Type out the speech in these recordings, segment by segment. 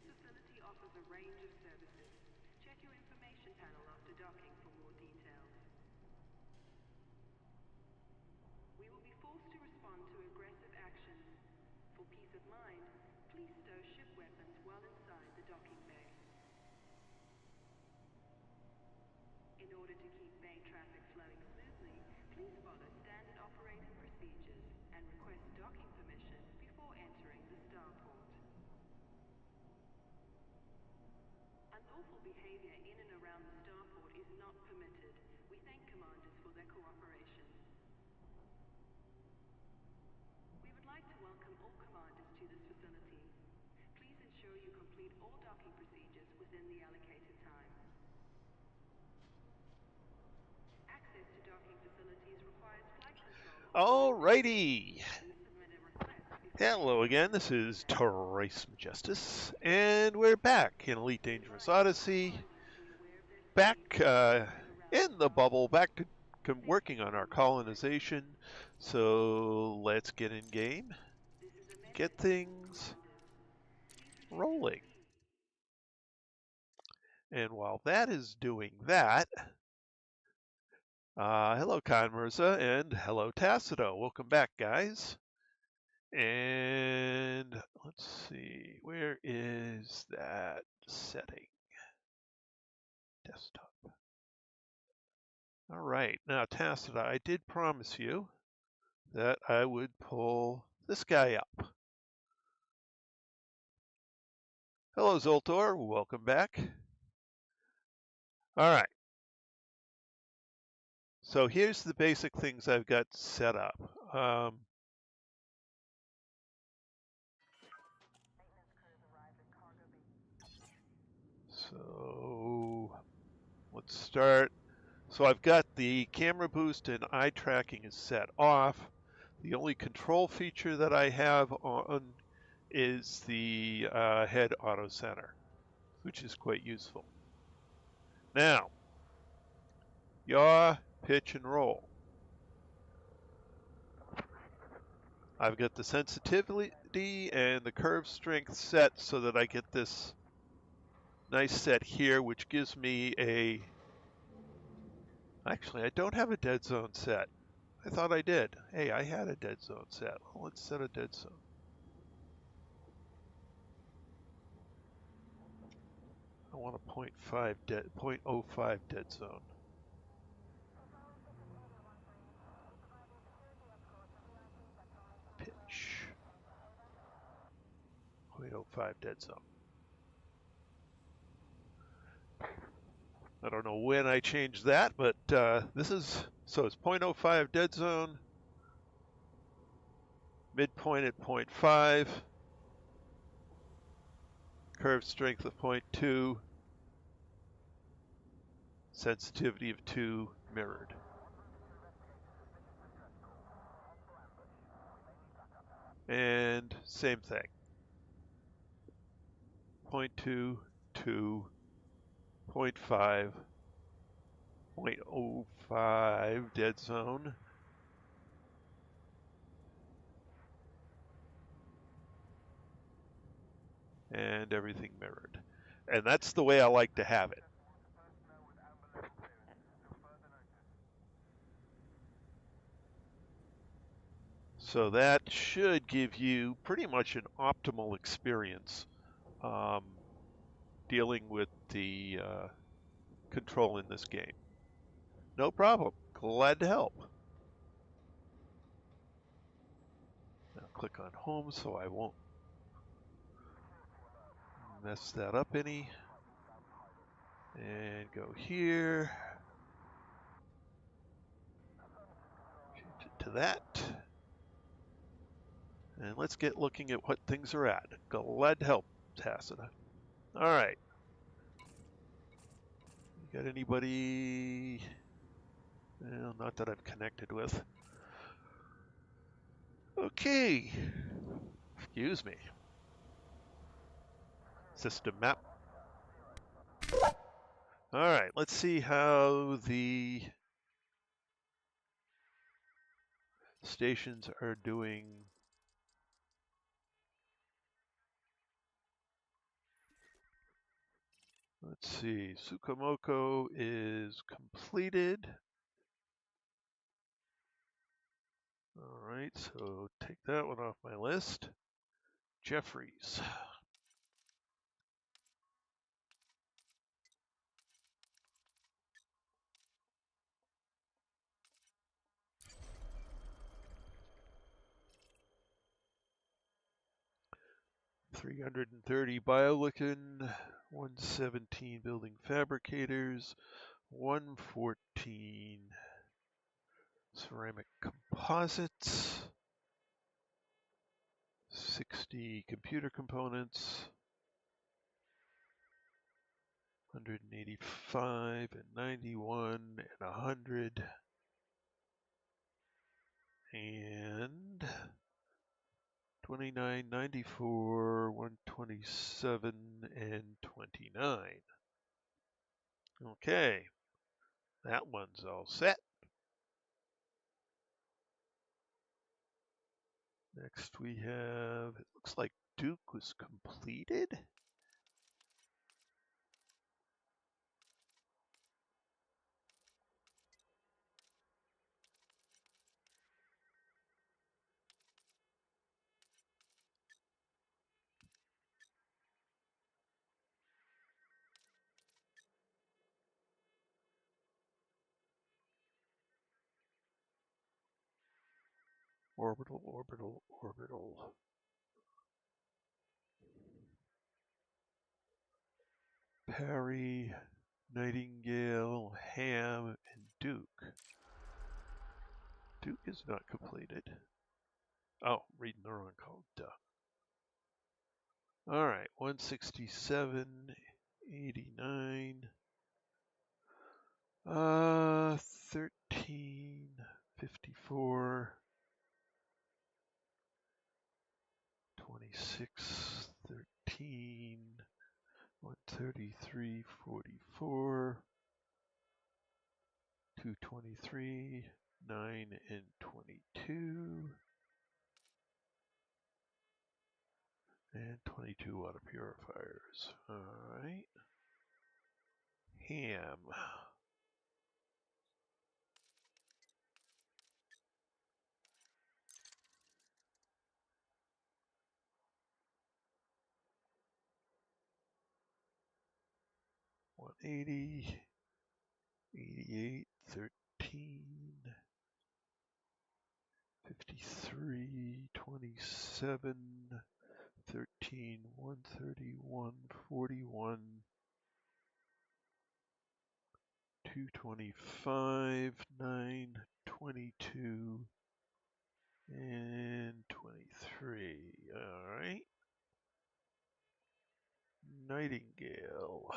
facility offers a range of services. Check your information panel after docking for more details. We will be forced to respond to aggressive actions. For peace of mind, please stow ship weapons while inside the docking bay. In order to keep bay traffic flowing smoothly, please follow standard operating procedures and request docking permission before entering the starport. Unlawful behavior in and around the starport is not permitted. We thank commanders for their cooperation. We would like to welcome all commanders to this facility. Please ensure you complete all docking procedures within the allocated time. Access to docking facilities requires flight control. Alrighty. Hello again, this is Trace Majestus, and we're back in Elite Dangerous Odyssey. Back in the bubble, back to working on our colonization. So let's get in game, get things rolling. And while that is doing that, hello Khan Mirza and hello Tacido. Welcome back, guys. And let's see, where is that setting? Desktop. All right, now Tacita, I did promise you that I would pull this guy up. Hello Zoltor, welcome back. All right. So here's the basic things I've got set up. So let's start. So I've got the camera boost and eye tracking is set off. The only control feature that I have on is the head auto center, which is quite useful. Now, yaw, pitch, and roll. I've got the sensitivity and the curve strength set so that I get this nice set here, which gives me a... Actually, I don't have a dead zone set. I thought I did. Hey, I had a dead zone set. Well, let's set a dead zone. I want a 0.05 dead zone. Pitch. 0.05 dead zone. I don't know when I changed that, but this is, so it's 0.05 dead zone, midpoint at 0.5, curve strength of 0.2, sensitivity of 2, mirrored. And same thing. 0.2, 2, 0.5, 0.05 dead zone. And everything mirrored. And that's the way I like to have it. So that should give you pretty much an optimal experience dealing with the control in this game. No problem. Glad to help. Now click on home so I won't mess that up any. And go here. Change it to that. And let's get looking at what things are at. Glad to help, Tacita. All right. You got anybody? Well, not that I'm connected with. Okay. Excuse me. System map. All right, let's see how the stations are doing. Let's see, Tsukamoko is completed. All right, so take that one off my list. Jeffries. $330 Biolican, 117 Building Fabricators, 114 Ceramic Composites, 60 Computer Components, 185 and 91 and 100, and 29, 94, 127, and 29. Okay, that one's all set. Next we have, it looks like Duke was completed. Orbital, orbital, orbital. Parry, Nightingale, Ham, and Duke. Duke is not completed. Oh, reading the wrong column, duh. All right, 167, 89, 13, 54, 26, 13, 133, 44, 223, 9, and 22, and 22 water purifiers. All right. Ham. $180, 88, 13, 53, 27, 13, 131, 41, 225, 9, 22, and 23. All right. Nightingale.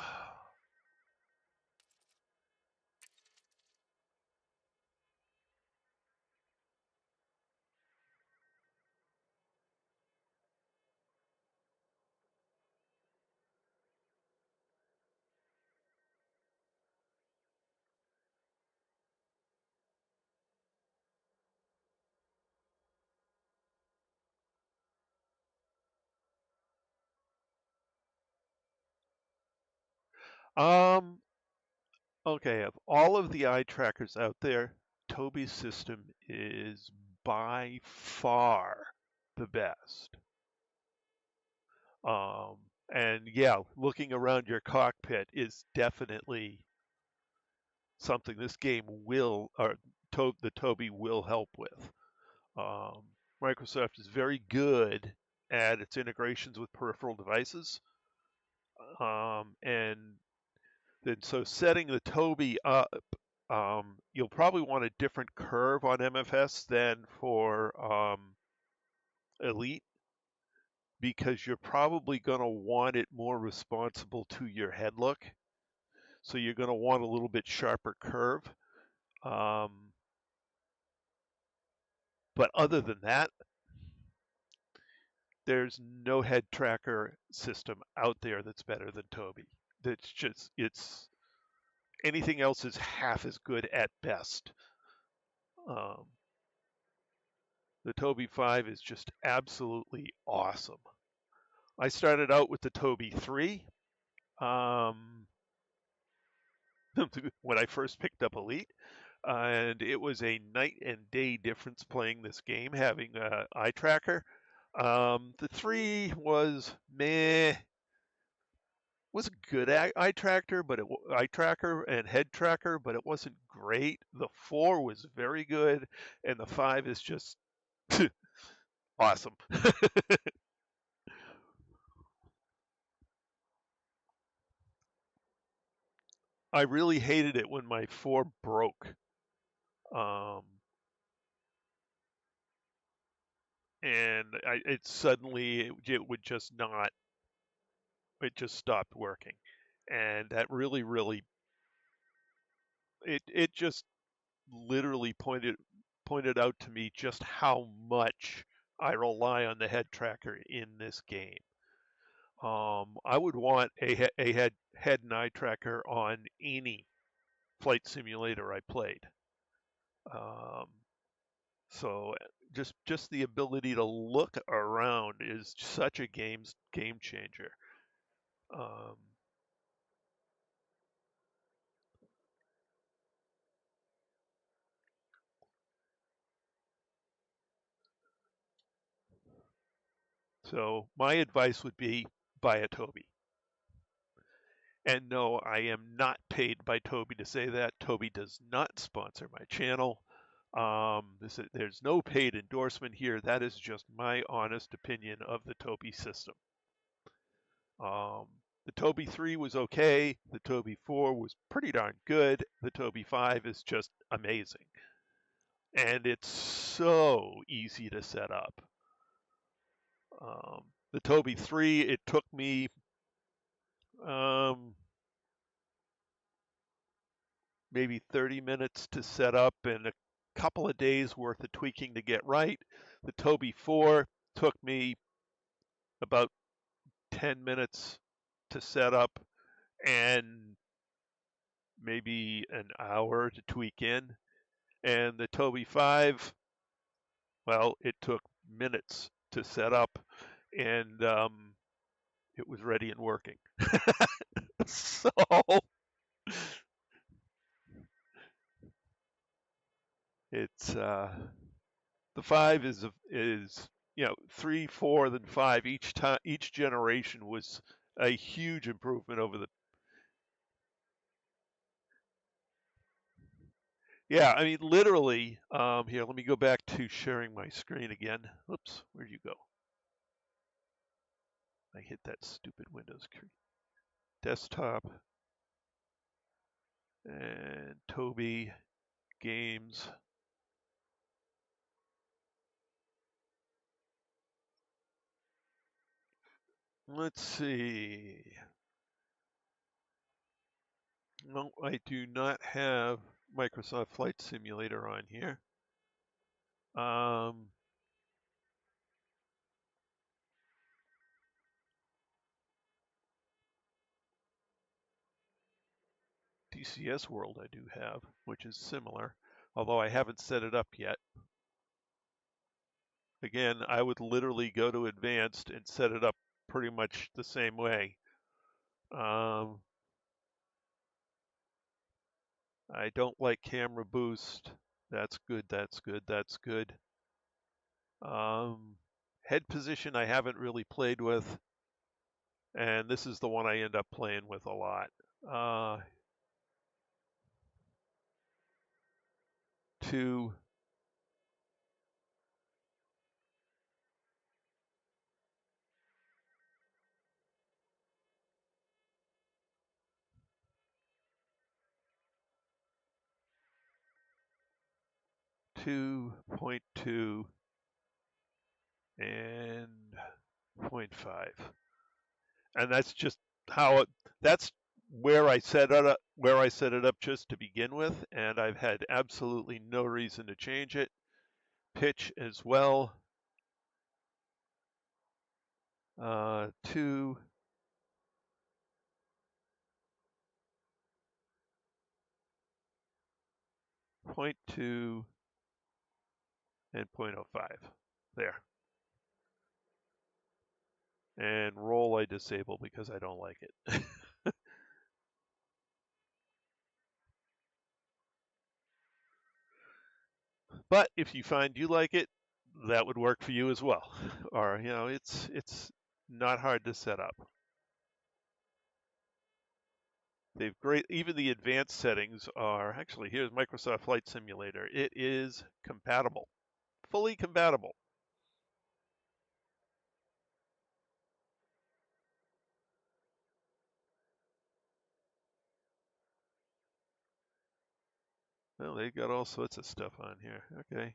Okay, of all of the eye trackers out there, Toby's system is by far the best. Um, and yeah, looking around your cockpit is definitely something this game will, or the Toby will help with. Um, Microsoft is very good at its integrations with peripheral devices. And then so setting the Toby up, you'll probably want a different curve on MFS than for Elite, because you're probably going to want it more responsible to your head look. So you're going to want a little bit sharper curve. But other than that, there's no head tracker system out there that's better than Toby. It's anything else is half as good at best. Um, the Toby 5 is just absolutely awesome. I started out with the Toby 3. when I first picked up Elite, and it was a night and day difference playing this game, having eye tracker. The 3 was meh. Was a good eye tracker, but eye tracker and head tracker, but it wasn't great. The 4 was very good, and the 5 is just awesome. I really hated it when my 4 broke. And it would just not, it just stopped working. And that really, it just literally pointed out to me just how much I rely on the head tracker in this game. I would want a head and eye tracker on any flight simulator I played. Um, so just the ability to look around is such a game changer. Um, so my advice would be buy a Toby. And no, I am not paid by Toby to say that. Toby does not sponsor my channel. There's no paid endorsement here. That is just my honest opinion of the Toby system. The Toby 3 was okay. The Toby 4 was pretty darn good. The Toby 5 is just amazing. And it's so easy to set up. The Toby 3, it took me maybe 30 minutes to set up and a couple of days worth of tweaking to get right. The Toby 4 took me about 10 minutes to set up and maybe an hour to tweak in. And the Toby 5, well, it took minutes to set up and it was ready and working. So it's the 5 is 3, 4, then 5. Each generation was a huge improvement over the. Yeah, I mean literally. Here, let me go back to sharing my screen again. Oops, where'd you go? I hit that stupid Windows screen. Desktop and Toby games. Let's see. No, I do not have Microsoft Flight Simulator on here. DCS World I do have, which is similar, although I haven't set it up yet. Again, I would literally go to advanced and set it up pretty much the same way. I don't like camera boost. That's good, that's good, that's good. Head position I haven't really played with, and this is the one I end up playing with a lot. 2, 2.2, and 0.5. And that's just that's where I set it up just to begin with, and I've had absolutely no reason to change it. Pitch as well. 2, .2, and 0.05. There. And roll I disable because I don't like it. But if you find you like it, that would work for you as well. Or, it's not hard to set up. They've great, even the advanced settings are, actually, here's Microsoft Flight Simulator. It is compatible, fully compatible. Well, they've got all sorts of stuff on here. Okay.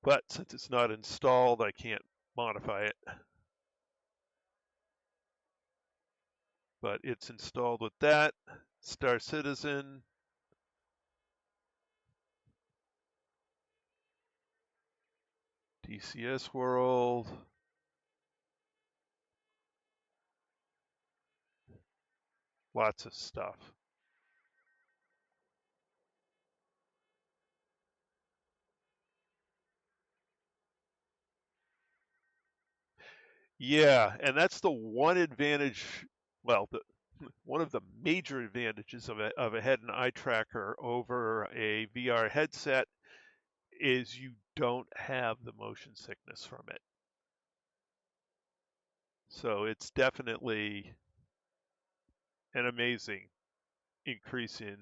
But since it's not installed, I can't modify it. But it's installed with that. Star Citizen. DCS World. Lots of stuff. Yeah, and that's the one advantage, well, one of the major advantages of a head and eye tracker over a VR headset is you don't have the motion sickness from it. So it's definitely an amazing increase in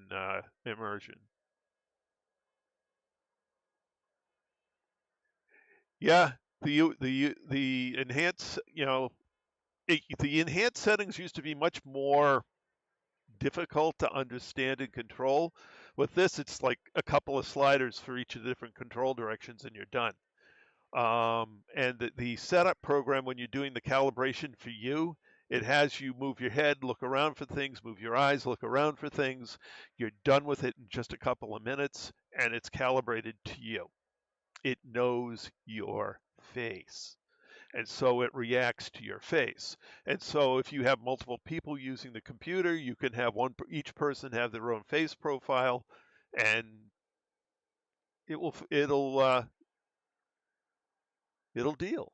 immersion. Yeah, the enhanced, the enhanced settings used to be much more difficult to understand and control. With this, it's like a couple of sliders for each of the different control directions, and you're done. And the setup program, when you're doing the calibration for you, it has you move your head, look around for things, move your eyes, look around for things. You're done with it in just a couple of minutes, and it's calibrated to you. It knows your face. And so it reacts to your face. And so if you have multiple people using the computer, you can have each person have their own face profile, and it'll deal.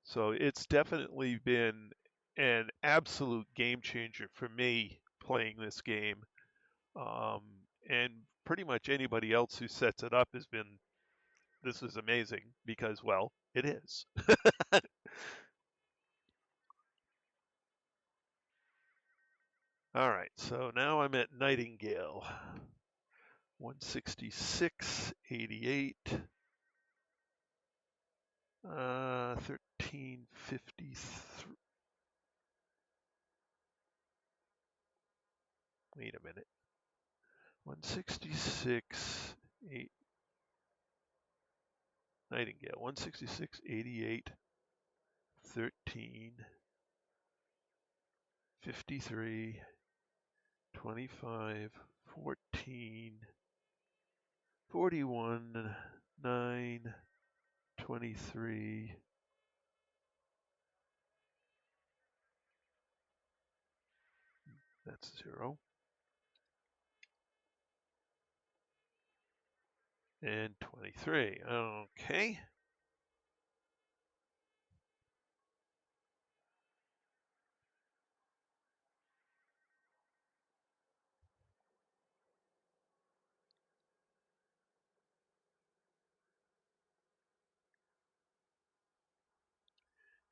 So it's definitely been an absolute game changer for me playing this game. And pretty much anybody else who sets it up has been, this is amazing because, well, it is. All right, so now I'm at Nightingale. 166.88. 1353. Wait a minute. 166. 8. Nightingale. 166.88. 13. 53. 25. 14. 41. 9. 23. That's 0. And 23. Okay.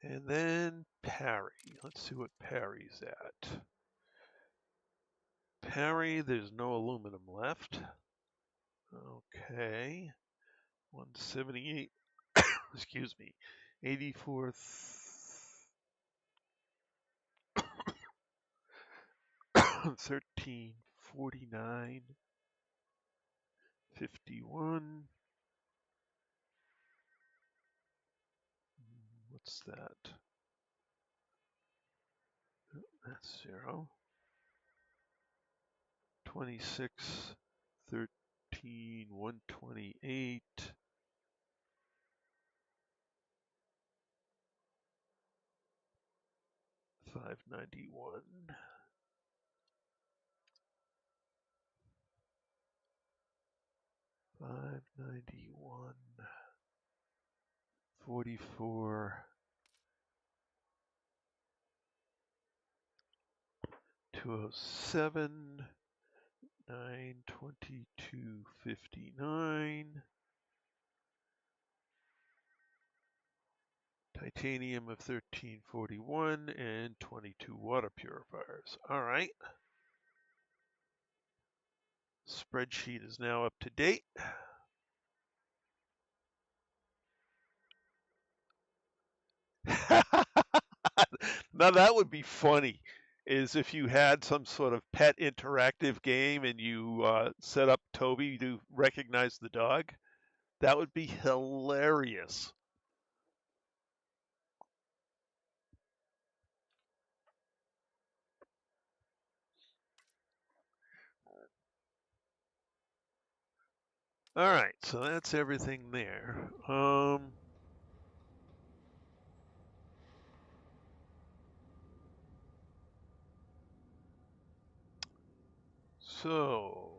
And then parry. Let's see what parry's at. Parry, there's no aluminum left. Okay. 178. Excuse me. 84. 1349. 51. What's that? That's 0. 26. 13. 128. 591. 591. 44. 207, 922.59. Titanium of 1341 and 22 water purifiers. All right. Spreadsheet is now up to date. Now that would be funny, is if you had some sort of pet interactive game and you set up Toby to recognize the dog. That would be hilarious. All right, so that's everything there. So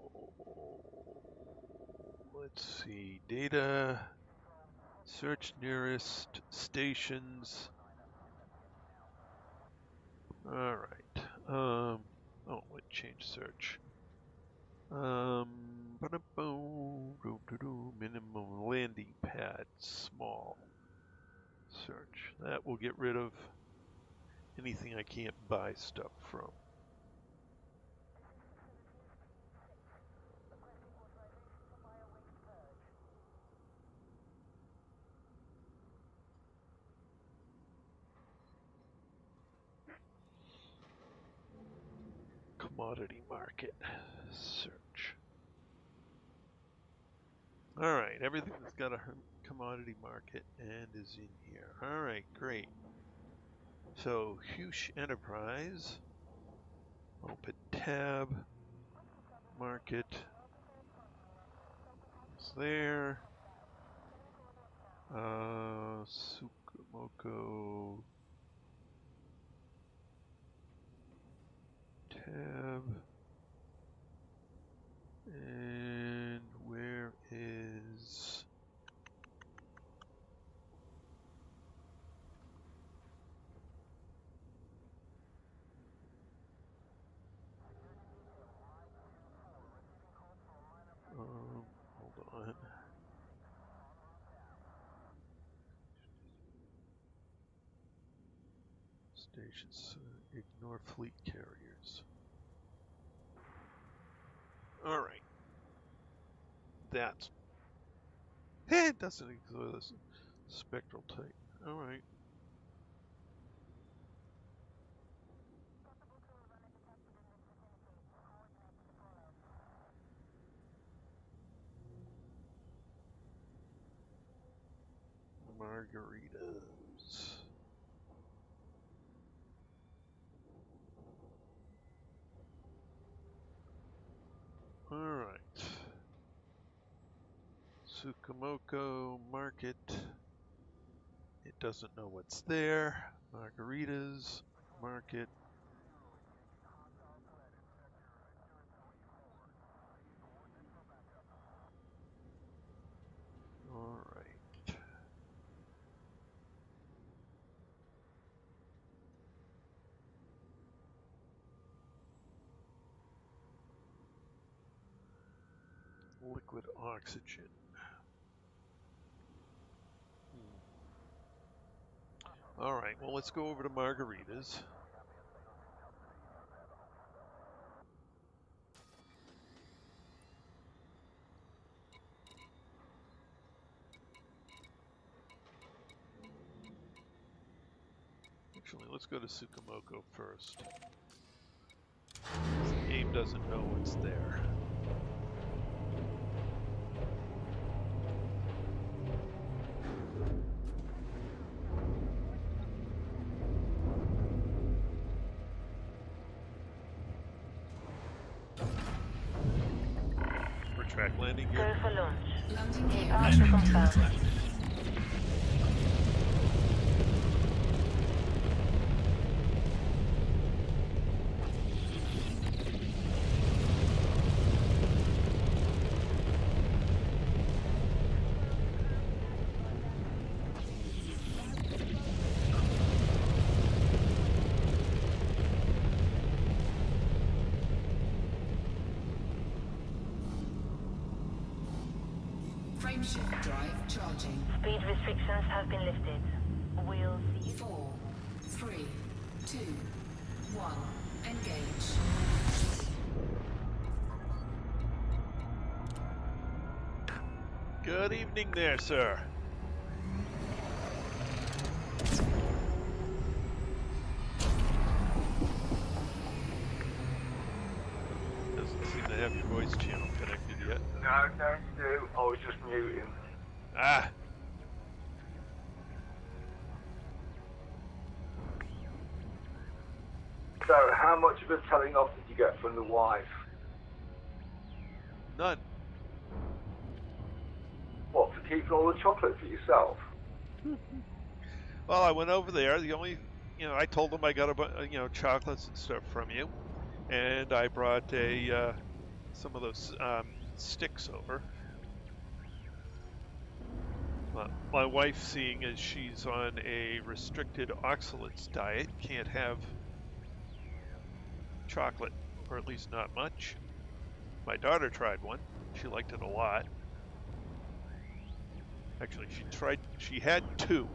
let's see, data, search nearest stations. All right. Oh, wait, change search. Minimum landing pad, small. Search. That will get rid of anything I can't buy stuff from. Commodity market. Search. All right, everything that's got a commodity market and is in here. All right, great. So, Huge Enterprise. Open tab. Market. It's there. Sukumoko. Tab. And where is... hold on. Stations, ignore fleet carriers. All right. That's... it doesn't exist. Spectral type. All right. Margaritas. All right. Sukumoko market. It doesn't know what's there. Margaritas market. All right. Liquid oxygen. All right, well, let's go over to margaritas. Actually, let's go to Sukumoko first. The game doesn't know what's there. Track landing here. Go for launch. Departure confirmed. Frameshift drive charging. Speed restrictions have been lifted. We'll see. 4, 3, 2, 1. Engage. Good evening there, sir. Doesn't seem to have your voice channel connected yet. No, don't do. I was just muting. Ah, So, how much of a telling off did you get from the wife? none. What, for keeping all the chocolate for yourself? Well, I went over there. The only, I told them I got chocolates and stuff from you, and I brought some of those sticks over. My wife, seeing as she's on a restricted oxalates diet, can't have chocolate, or at least not much. My daughter tried one. She liked it a lot. Actually, she had two,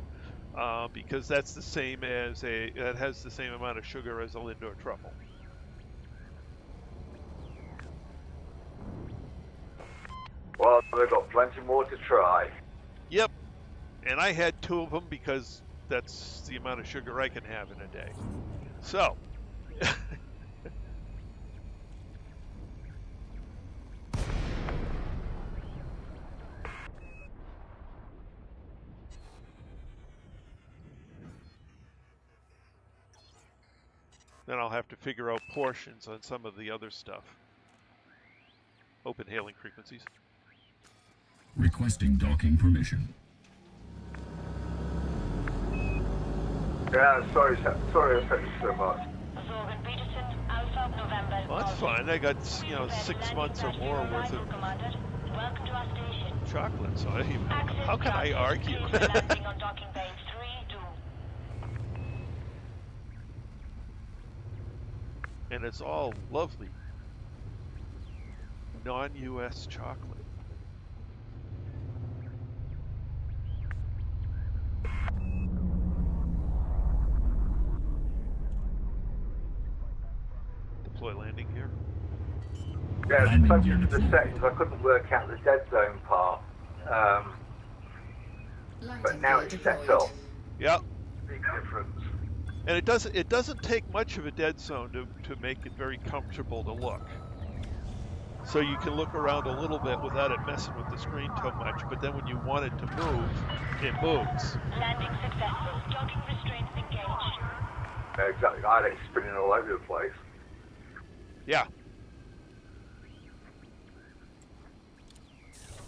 because that's the same as that has the same amount of sugar as a Lindor truffle. Well, they've got plenty more to try. Yep, and I had two of them because that's the amount of sugar I can have in a day. So, then I'll have to figure out portions on some of the other stuff. Open hailing frequencies. Requesting docking permission. Yeah, sorry I said you so much. Zorgan Peterson, Alpha November. Well, that's fine. I got 6 months or more worth of Commander. Welcome to our station. chocolate, so Access how can I granted. argue? Clear for landing on docking bay 3-2. And it's all lovely non-US chocolate. Deploy landing gear. Yeah, Landing thank gear you for the deployed. settings. I couldn't work out the dead zone part. But now it's set up. Yep. Big difference. And it doesn't take much of a dead zone to make it very comfortable to look. So you can look around a little bit without it messing with the screen too much, but then when you want it to move, it moves. Landing successful. Docking restraints engaged. Yeah, exactly. I had it spinning all over the place. Yeah.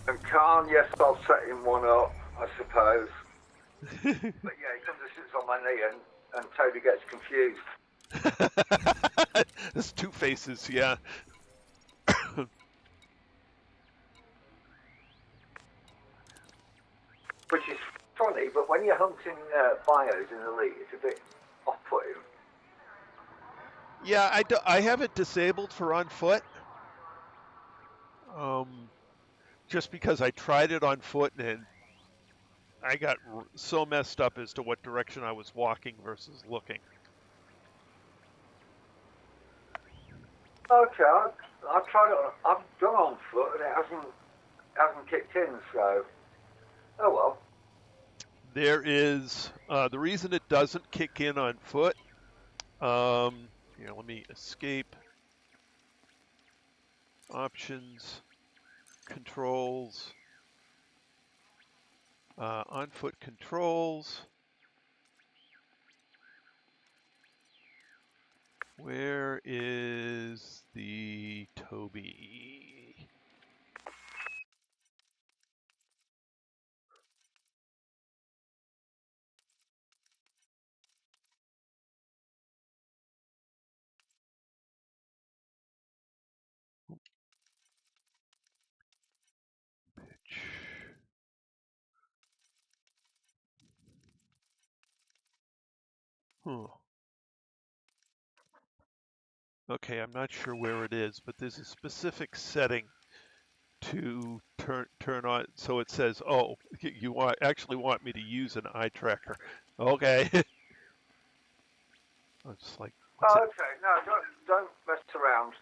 And Khan, yes, I'll set him one up, I suppose. But yeah, he comes and sits on my knee and Toby gets confused. There's two faces, yeah. Which is funny, but when you're hunting bios in Elite, it's a bit off-putting. Yeah, I have it disabled for on foot. Just because I tried it on foot and I got so messed up as to what direction I was walking versus looking. Okay, I've tried it. I've gone on foot and it hasn't kicked in. So, oh well. There is the reason it doesn't kick in on foot. Here, let me escape. Options, controls, on foot controls. Where is the Toby? Huh. Okay, I'm not sure where it is, but there's a specific setting to turn on. So it says, "Oh, you actually want me to use an eye tracker?" Okay. I'm just like, what's Oh, it? okay. No, don't mess around.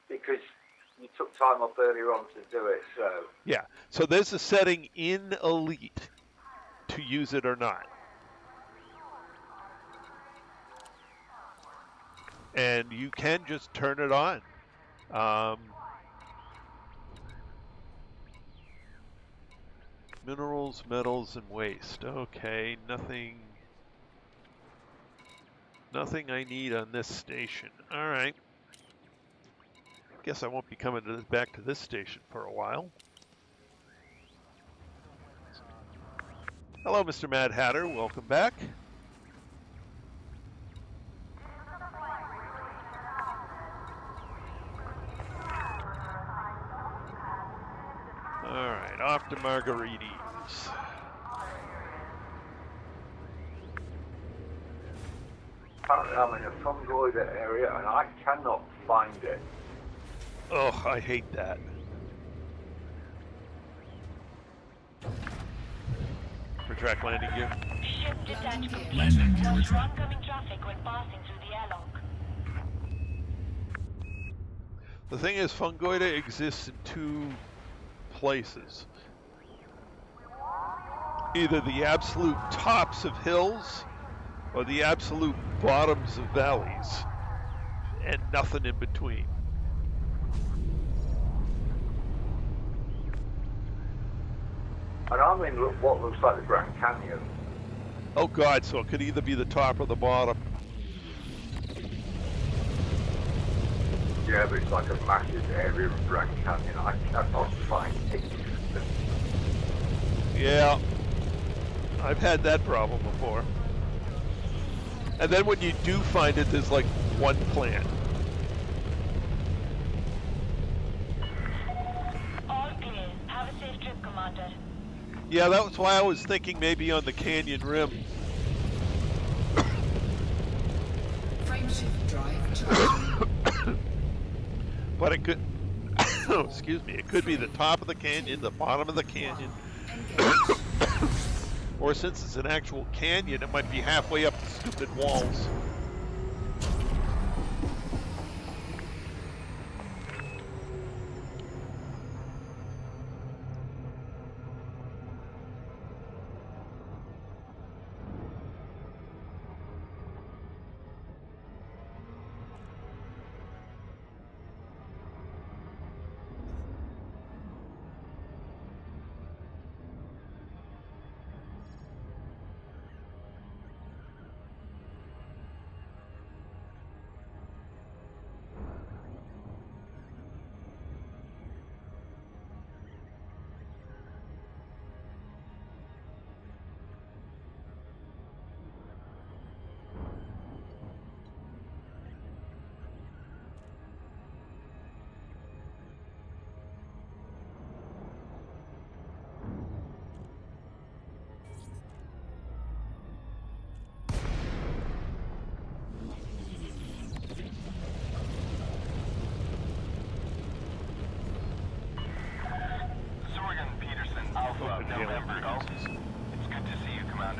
Because you took time off earlier on to do it, so. Yeah. So there's a setting in Elite to use it or not. And you can just turn it on. Minerals, metals, and waste. Okay, nothing I need on this station. All right. Guess I won't be coming back to this station for a while. Hello, Mr. Mad Hatter. Welcome back. All right, off to Margaritas. Apparently I'm in a fungoid area and I cannot find it. Oh, I hate that. Retract landing gear. Ship detached complete. Landing gear Watch for retract. oncoming traffic when passing through the airlock. The thing is, fungoida exists in two places. Either the absolute tops of hills or the absolute bottoms of valleys, and nothing in between. And I'm in what looks like the Grand Canyon. Oh God, so it could either be the top or the bottom. Yeah, but it's like a massive area of Grand Canyon. I cannot find it. Yeah, I've had that problem before. And then when you do find it, there's like one plant. All clear. Have a safe trip, Commander. Yeah, that was why I was thinking maybe on the canyon rim. Frameshift drive charging. But it could, oh, excuse me, it could be the top of the canyon, the bottom of the canyon, Engage. or since it's an actual canyon, it might be halfway up the stupid walls.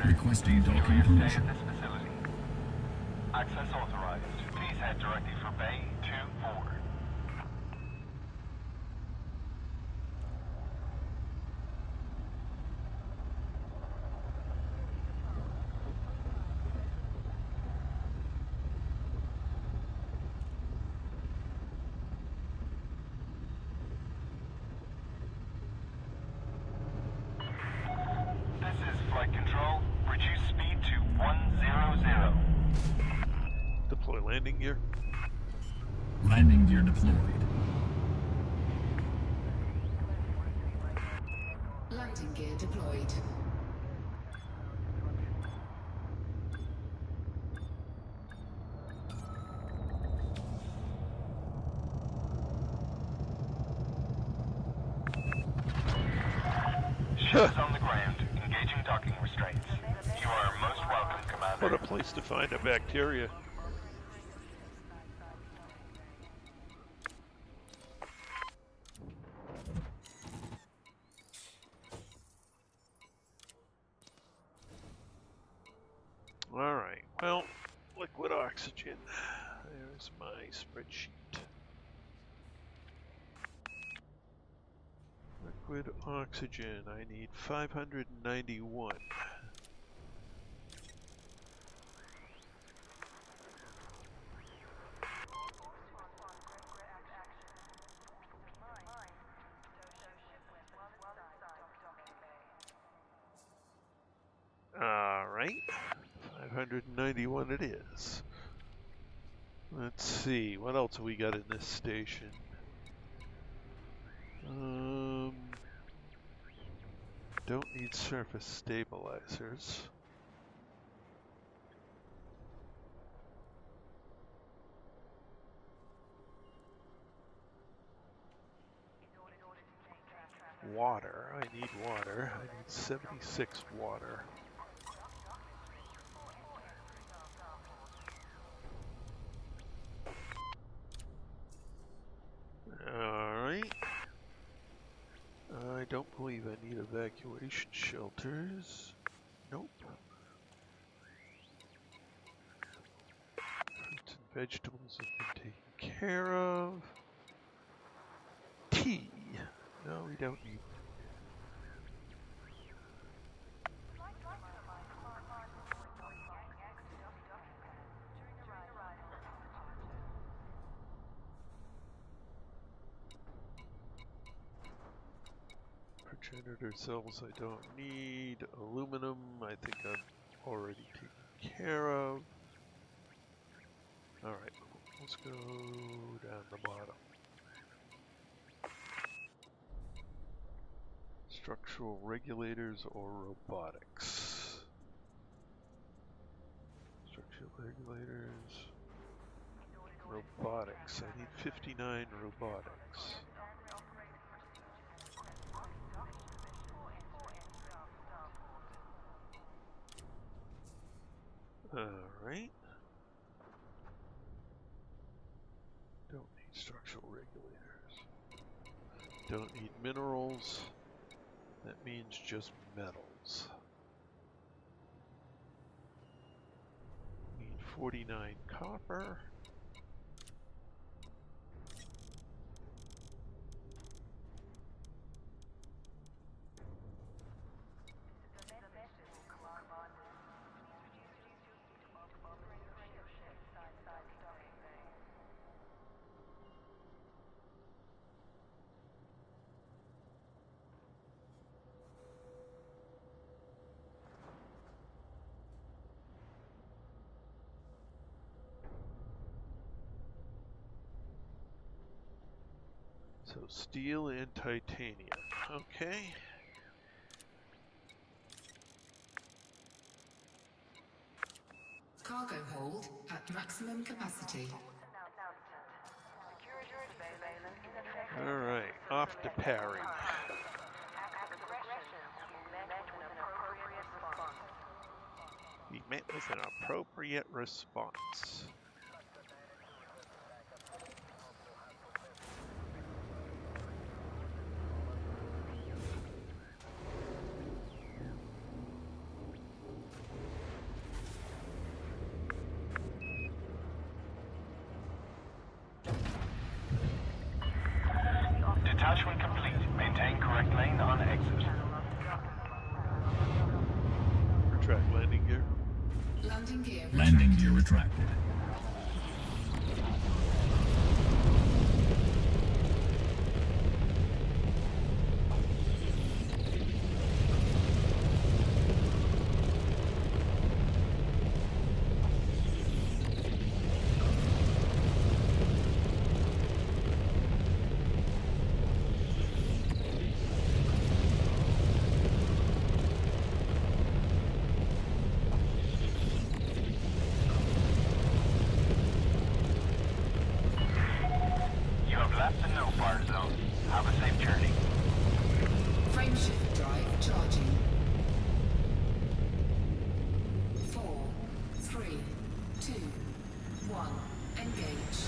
Requesting docking permission. This facility. Access authorized. Please head directly for Bay 2-4. This is flight control. Reduce speed to 100. Deploy landing gear. Landing gear deployed. Landing gear deployed. Ships on the ground. Engaging docking restraints. You are most welcome, What Commander. a place to find a bacteria. Well, liquid oxygen. There's my spreadsheet. Liquid oxygen. I need 591. Alright, 591 it is. Let's see, what else have we got in this station? Don't need surface stabilizers. Water, I need water. I need 76 water. Alright. I don't believe I need evacuation shelters. Nope. Fruits and vegetables have been taken care of. Tea. No, we don't need. Progenitor cells I don't need. Aluminum I think I've already taken care of. Alright, let's go down the bottom. Structural regulators or robotics? Structural regulators. Robotics. I need 59 robotics. Alright. Don't need structural regulators. Don't need minerals. That means just metals. Need 49 copper. So steel and titanium. Okay. Cargo hold at maximum capacity. Alright, off to Parry. He met with an appropriate response. Detachment complete. Maintain correct lane on exit. Retract landing gear. Landing gear retracted. Landing gear retracted. You have left the no-fire zone. Have a safe journey. Frameshift drive charging. 4, 3, 2, 1. Engage.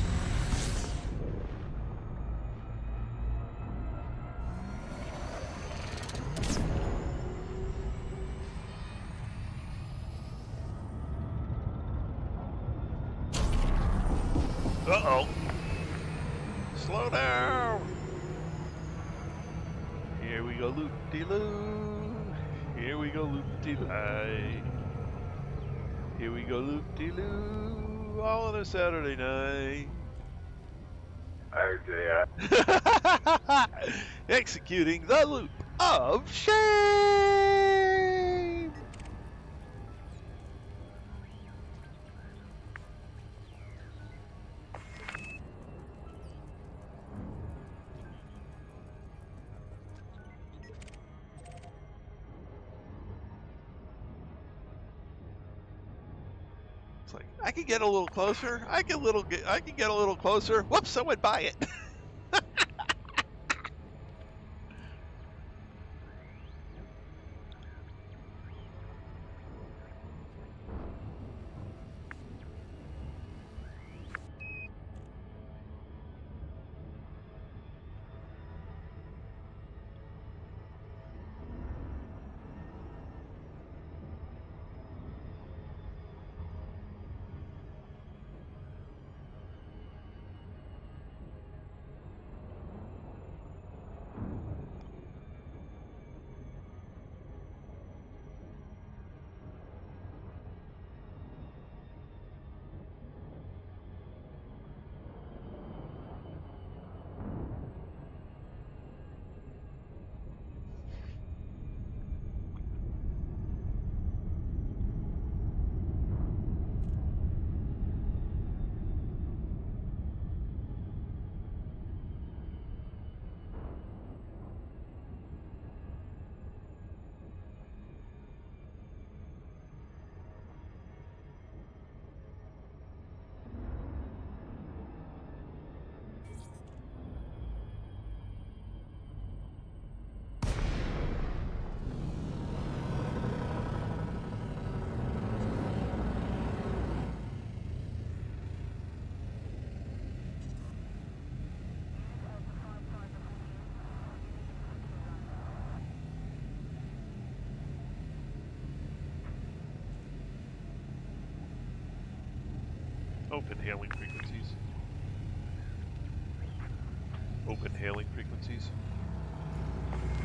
Uh-oh. Slow down. Here we go, loop-de-loo. Here we go, loop-de-lie. Here we go, loop-de-loo. All on a Saturday night. Oh dear. Executing the loop of shame. It's like I can get a little closer. I can get a little closer. Whoops! I went by it. Open hailing frequencies. Open hailing frequencies.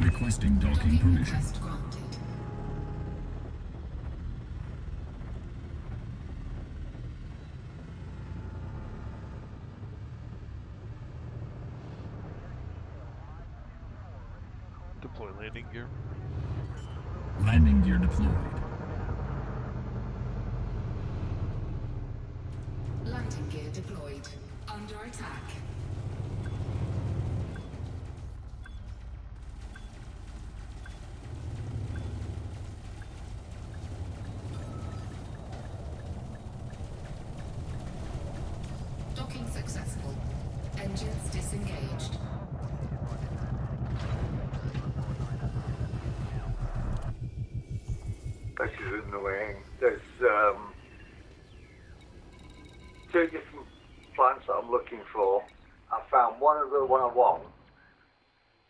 Requesting docking permission. Request granted. Deploy landing gear. Landing gear deployed. Landing gear deployed. Under attack. Docking successful. Engines disengaged. This is annoying. There's two different plants that I'm looking for. I found one of the one I want,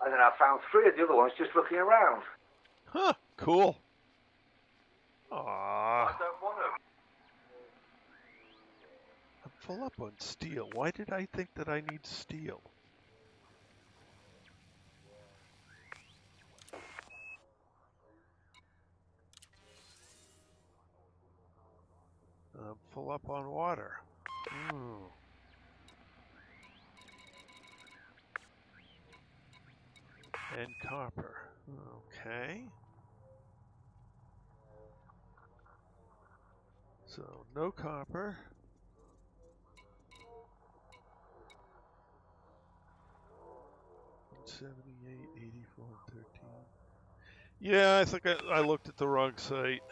and then I found three of the other ones just looking around. Huh, cool. I Aww. don't want them. I'm full up on steel. Why did I think that I need steel? I'm full up on water. Ooh. And copper. Okay. So, no copper. $178, 84, and 13. Yeah, I think I looked at the wrong site.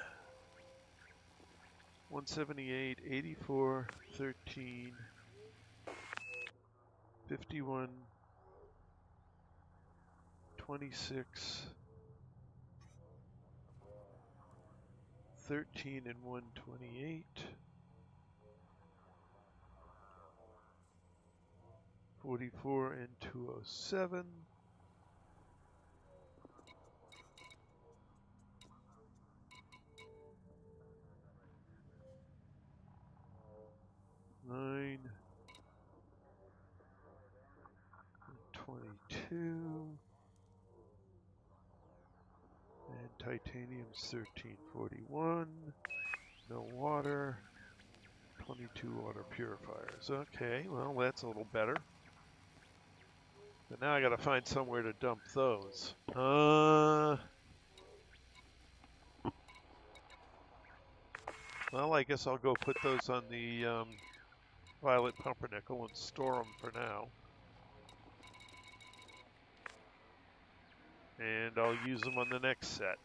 178, 84, 13, 51, 26, 13 and 128, 44 and 207, 9, 22. And titanium's 1341. No water. 22 water purifiers. Okay, well, that's a little better. But now I gotta find somewhere to dump those. Well, I guess I'll go put those on the violet pumpernickel and store them for now. And I'll use them on the next set.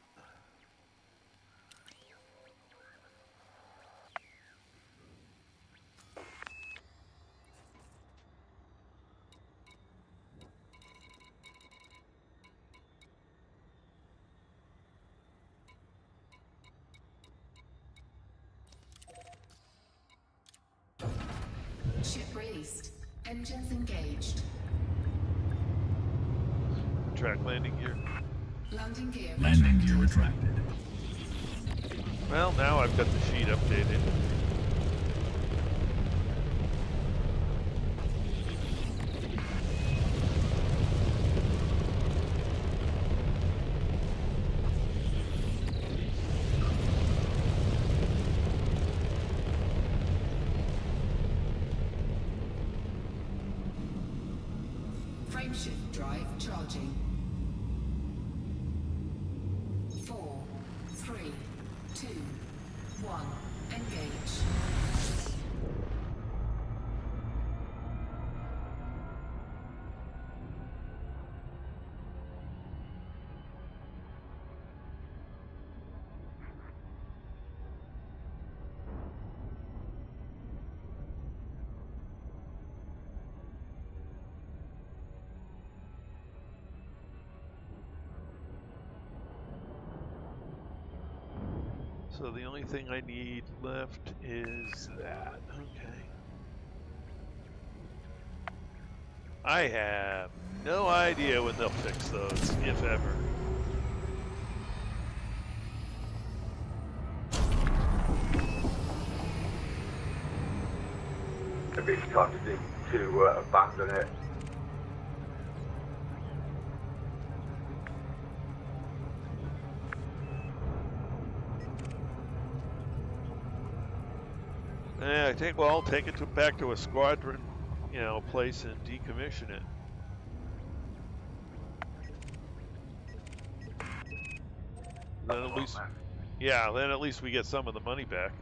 Ship released. Engines engaged. Track landing gear. Landing gear Landing retracted. gear retracted. Well, now I've got the sheet updated. Frameshift drive charging. 4, 3, 2, 1. Engage. So the only thing I need left is that. Okay. I have no idea when they'll fix those, if ever. Maybe it's time to abandon it. Yeah, I think, well, take it back to a squadron, place and decommission it. Then at least, yeah, then at least we get some of the money back.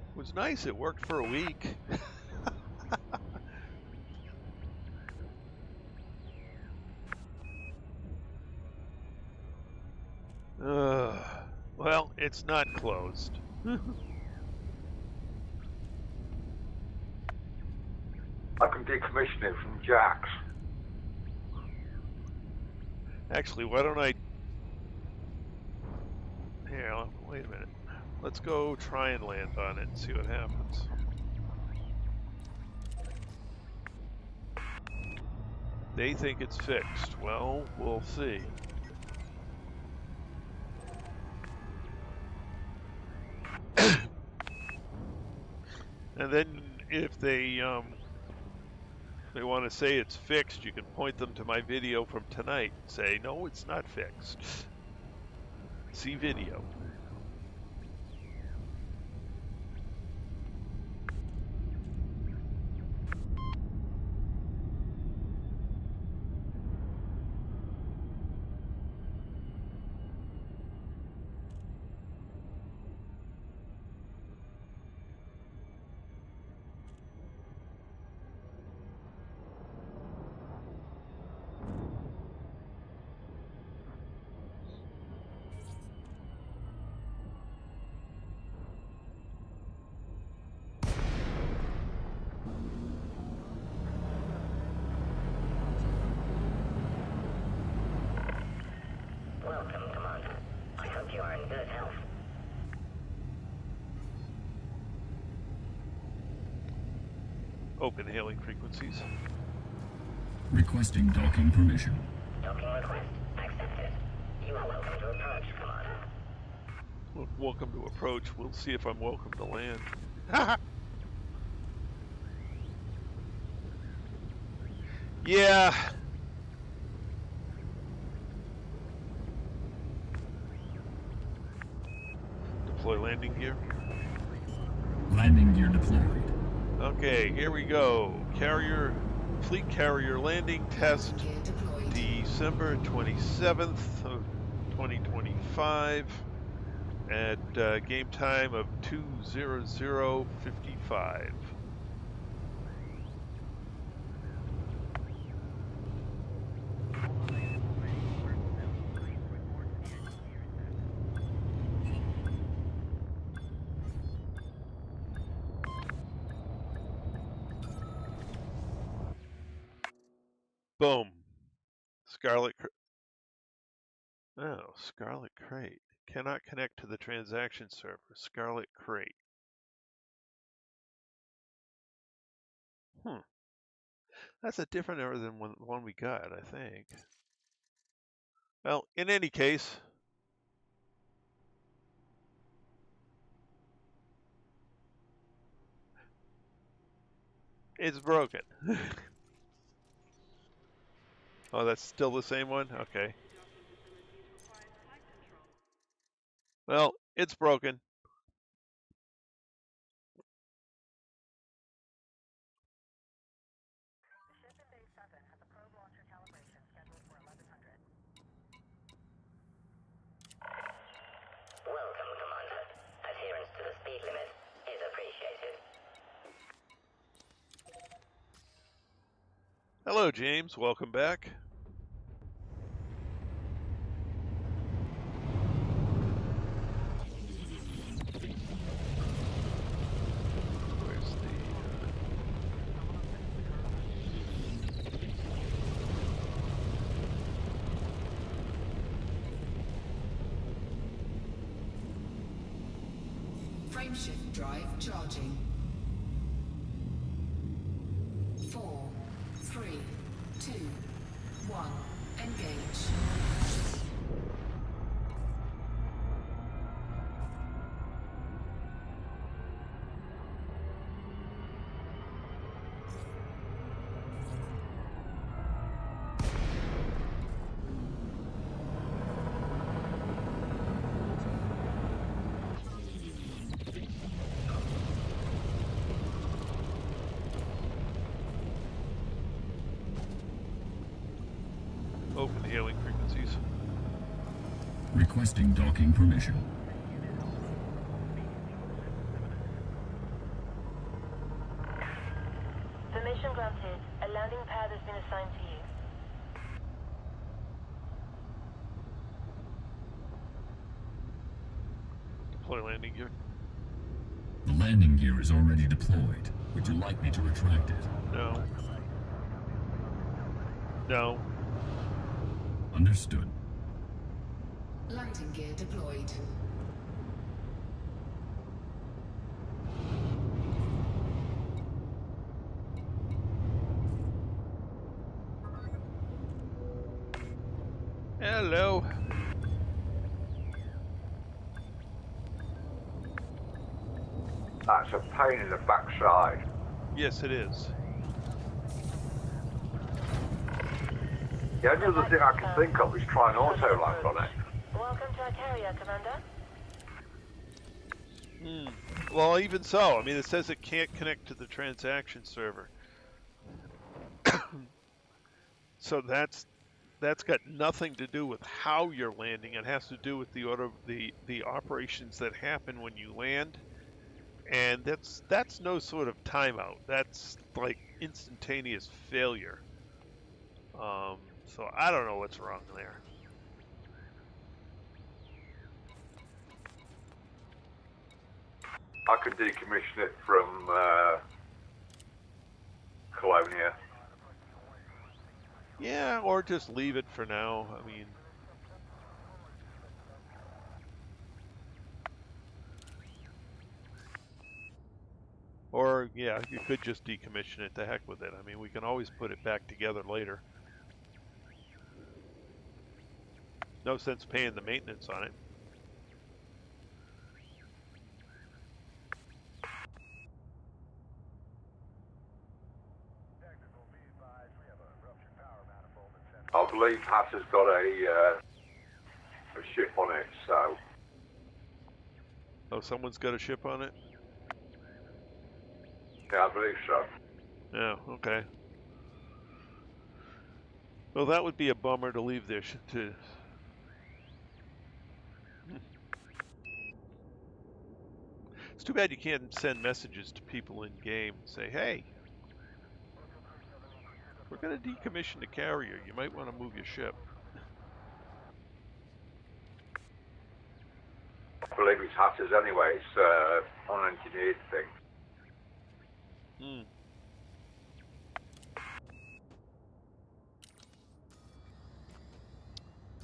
It was nice. It worked for a week. Well, it's not closed. I can decommission it from jacks. Actually, why don't I... Here, wait a minute. Let's go try and land on it and see what happens. They think it's fixed. Well, we'll see. And then if they want to say it's fixed, you can point them to my video from tonight and say, no, it's not fixed. See video. Open hailing frequencies. Requesting docking permission. Docking request accepted. You are welcome to approach, Commander. Well, welcome to approach. We'll see if I'm welcome to land. Yeah. Deploy landing gear. Landing gear deployed. Okay, here we go. Fleet carrier landing test, Landing gear deployed. December 27th of 2025 at game time of 2:00:55. Boom. Scarlet Crate. Cannot connect to the transaction server. Scarlet Crate. That's a different error than one we got, I think. Well, in any case, it's broken. Oh, that's still the same one? Okay. Well, it's broken. Welcome, Commander. Adherence to the speed limit is appreciated. Hello, James. Welcome back. Where's the... Frameshift drive charging. 4, 3, 2, 1. Engage. Open hailing frequencies. Requesting docking permission. Permission granted. A landing pad has been assigned to you. Deploy landing gear. The landing gear is already deployed. Would you like me to retract it? No. No. Understood. Landing gear deployed. Hello. That's a pain in the backside. Yes, it is. The only other thing I can think of is try an auto land on it. Welcome to our carrier, Commander. Well, even so, I mean, it says it can't connect to the transaction server. So that's got nothing to do with how you're landing. It has to do with the operations that happen when you land, and that's no sort of timeout. That's like instantaneous failure. So I don't know what's wrong there. I could decommission it from Colonia. Yeah, or just leave it for now. I mean, Or, yeah, you could just decommission it. The heck with it. I mean, we can always put it back together later. No sense paying the maintenance on it. I believe Hatter's got a ship on it, so... Oh, someone's got a ship on it? Yeah, I believe so. Yeah, okay. Well, that would be a bummer to leave there to... It's too bad you can't send messages to people in game and say, hey, we're going to decommission the carrier. You might want to move your ship. I believe it's Hatter's anyway. It's unengineered thing.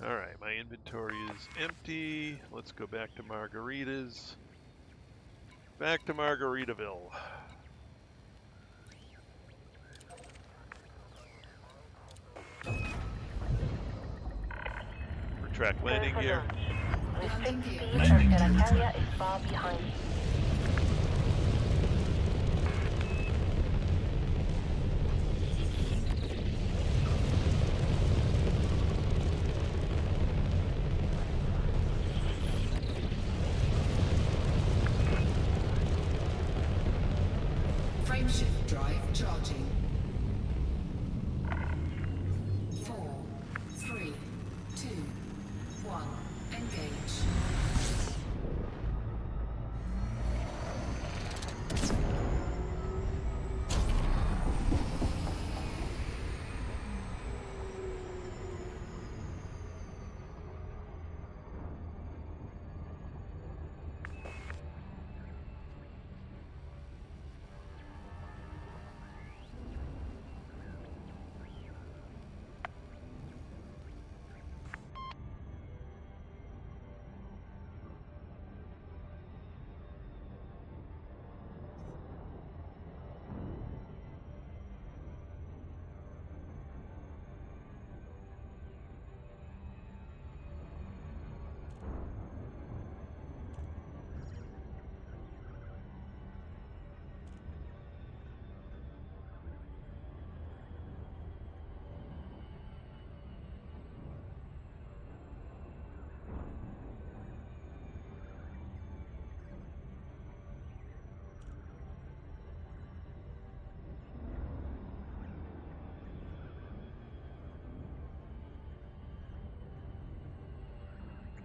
All right, my inventory is empty. Let's go back to Margaritas. Back to Margaritaville. Retract landing gear. Landing gear carrier is far behind. Frameshift drive charging. 4, 3, 2, 1. Engage.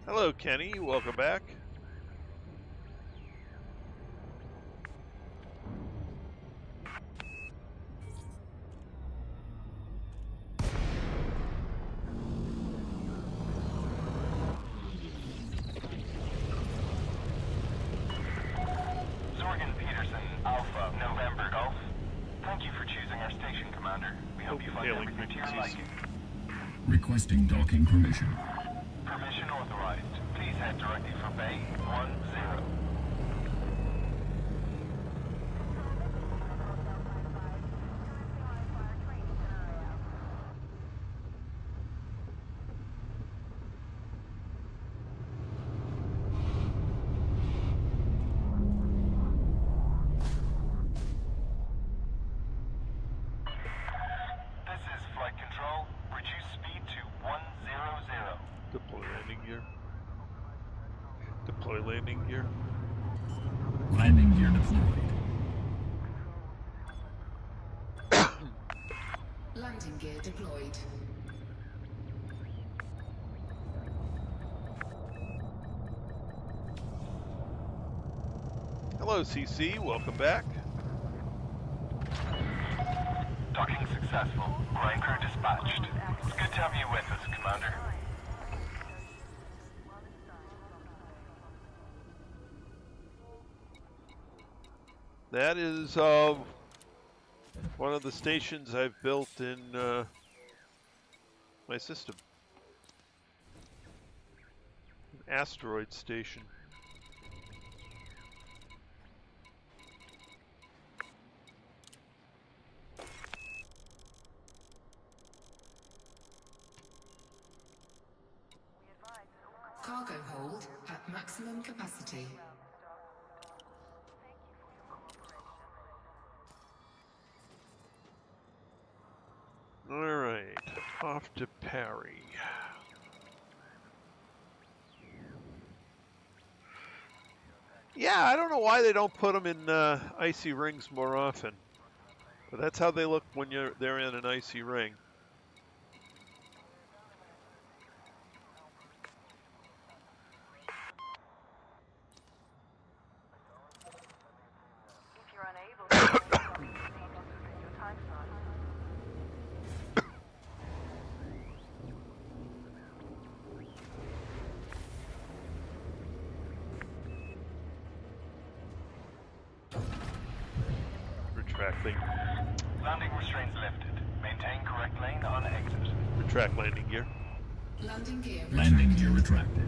Hello, Kenny. Welcome back. Zorgan Peterson, Alpha, November Golf. Thank you for choosing our station, Commander. We hope you find Hailing everything to your frequencies. liking. Requesting docking permission. Permission authorized. Please head directly for Bay 10. This is flight control. Reduce speed to 100. Deploy landing gear. Deploy landing gear. Landing gear deployed. Landing gear deployed. Hello, CC. Welcome back. Docking successful. Line crew dispatched. It's good to have you with us, Commander. That is one of the stations I've built in my system. An asteroid station. cargo hold at maximum capacity. Alright, off to Parry. Yeah, I don't know why they don't put them in icy rings more often. But that's how they look when they're in an icy ring. If you're unable to make docking procedures within your time slot, Retracting. Landing restraints lifted. Maintain correct lane on exit. Retract landing gear. Landing gear Landing retracted. gear retracted.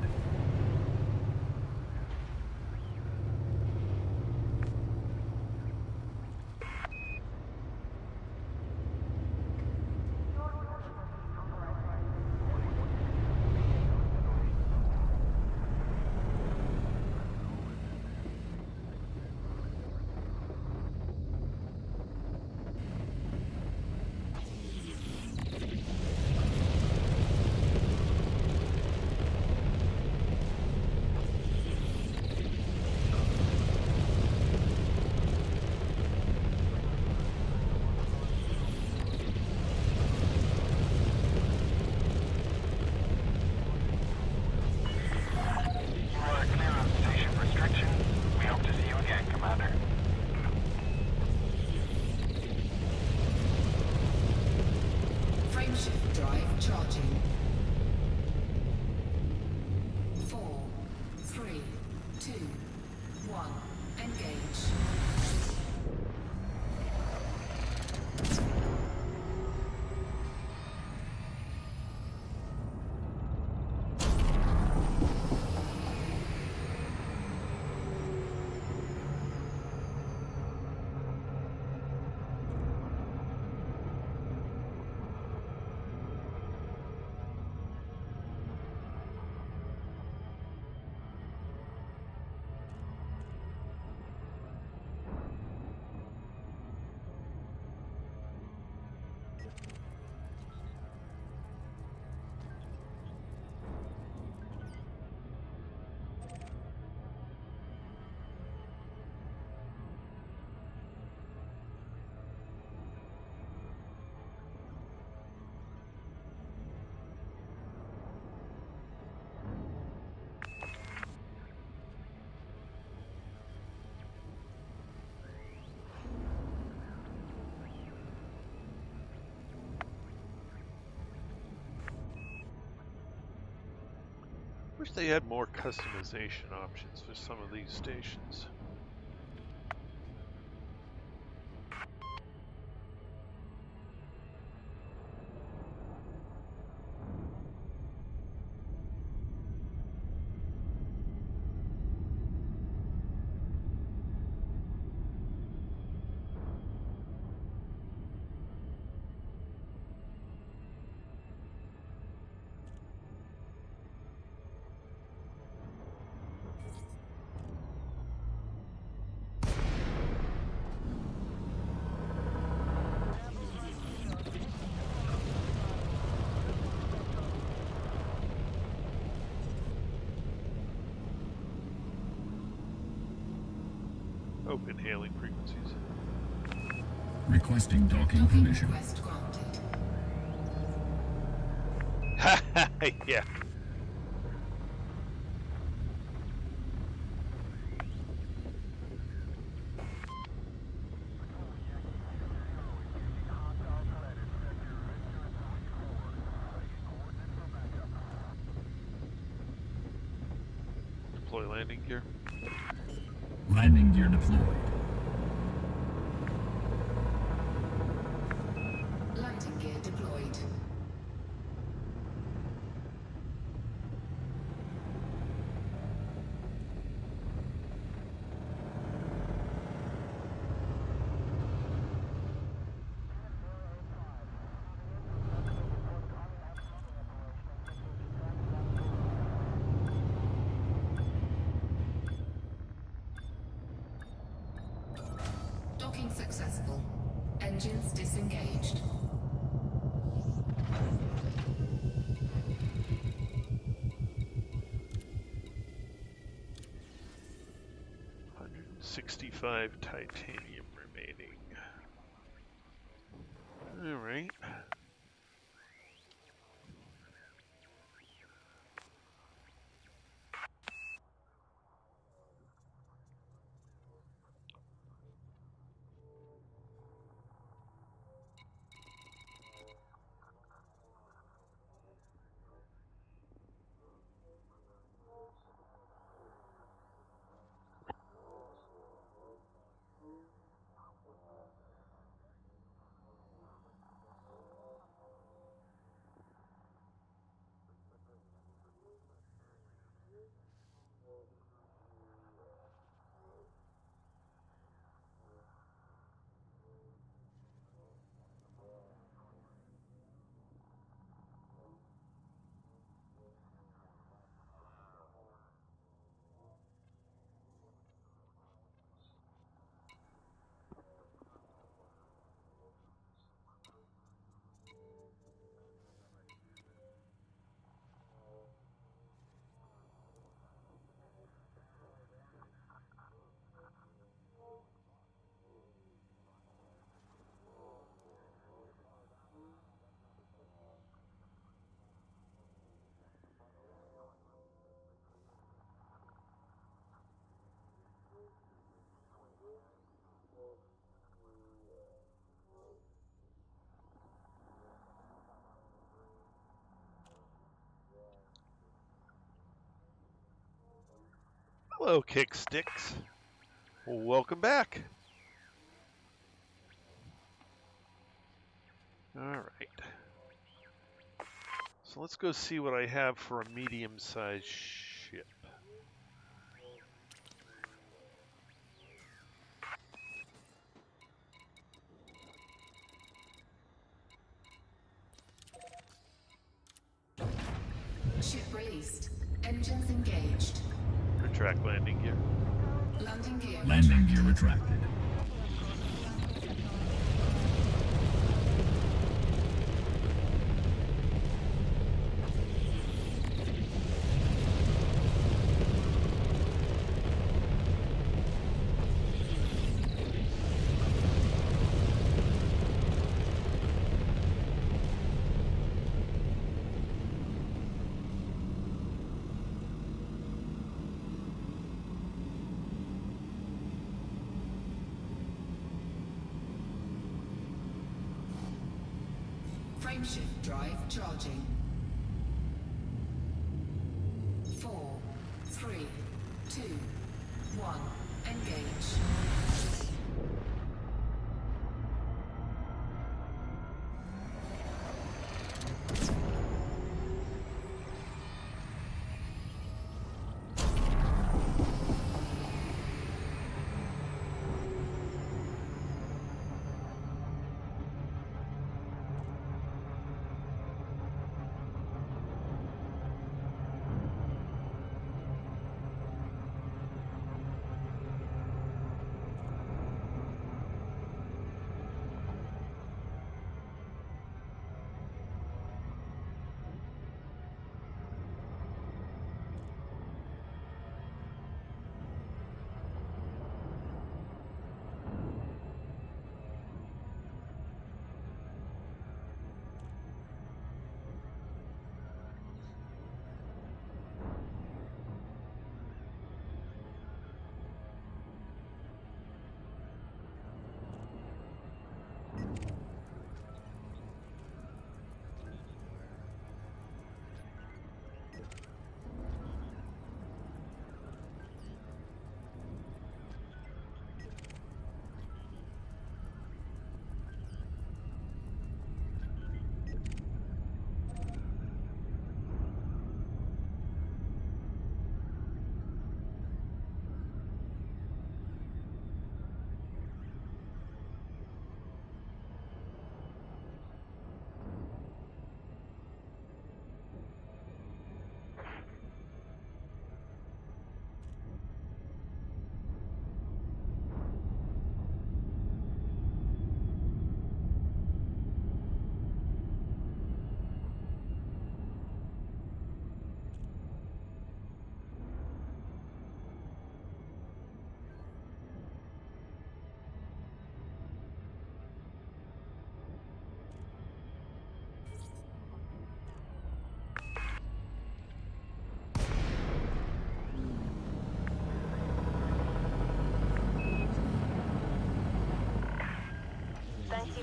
You are clear of station restrictions. We hope to see you again, Commander. Frameshift drive charging. 4, 3, 2, 1. Engage. Wish they had more customization options for some of these stations. Open hailing frequencies. Requesting docking Docking permission. request granted. Yeah. Deploy landing gear. Landing gear deployed. Landing gear deployed. Engines disengaged. $165 titanium remaining. All right. Hello, Kicksticks. Welcome back. All right. So let's go see what I have for a medium-sized ship. Ship released. Engines engaged. Retract landing gear. Landing gear. Landing gear retracted. Frameshift drive charging. 4, 3, 2, 1. Engage.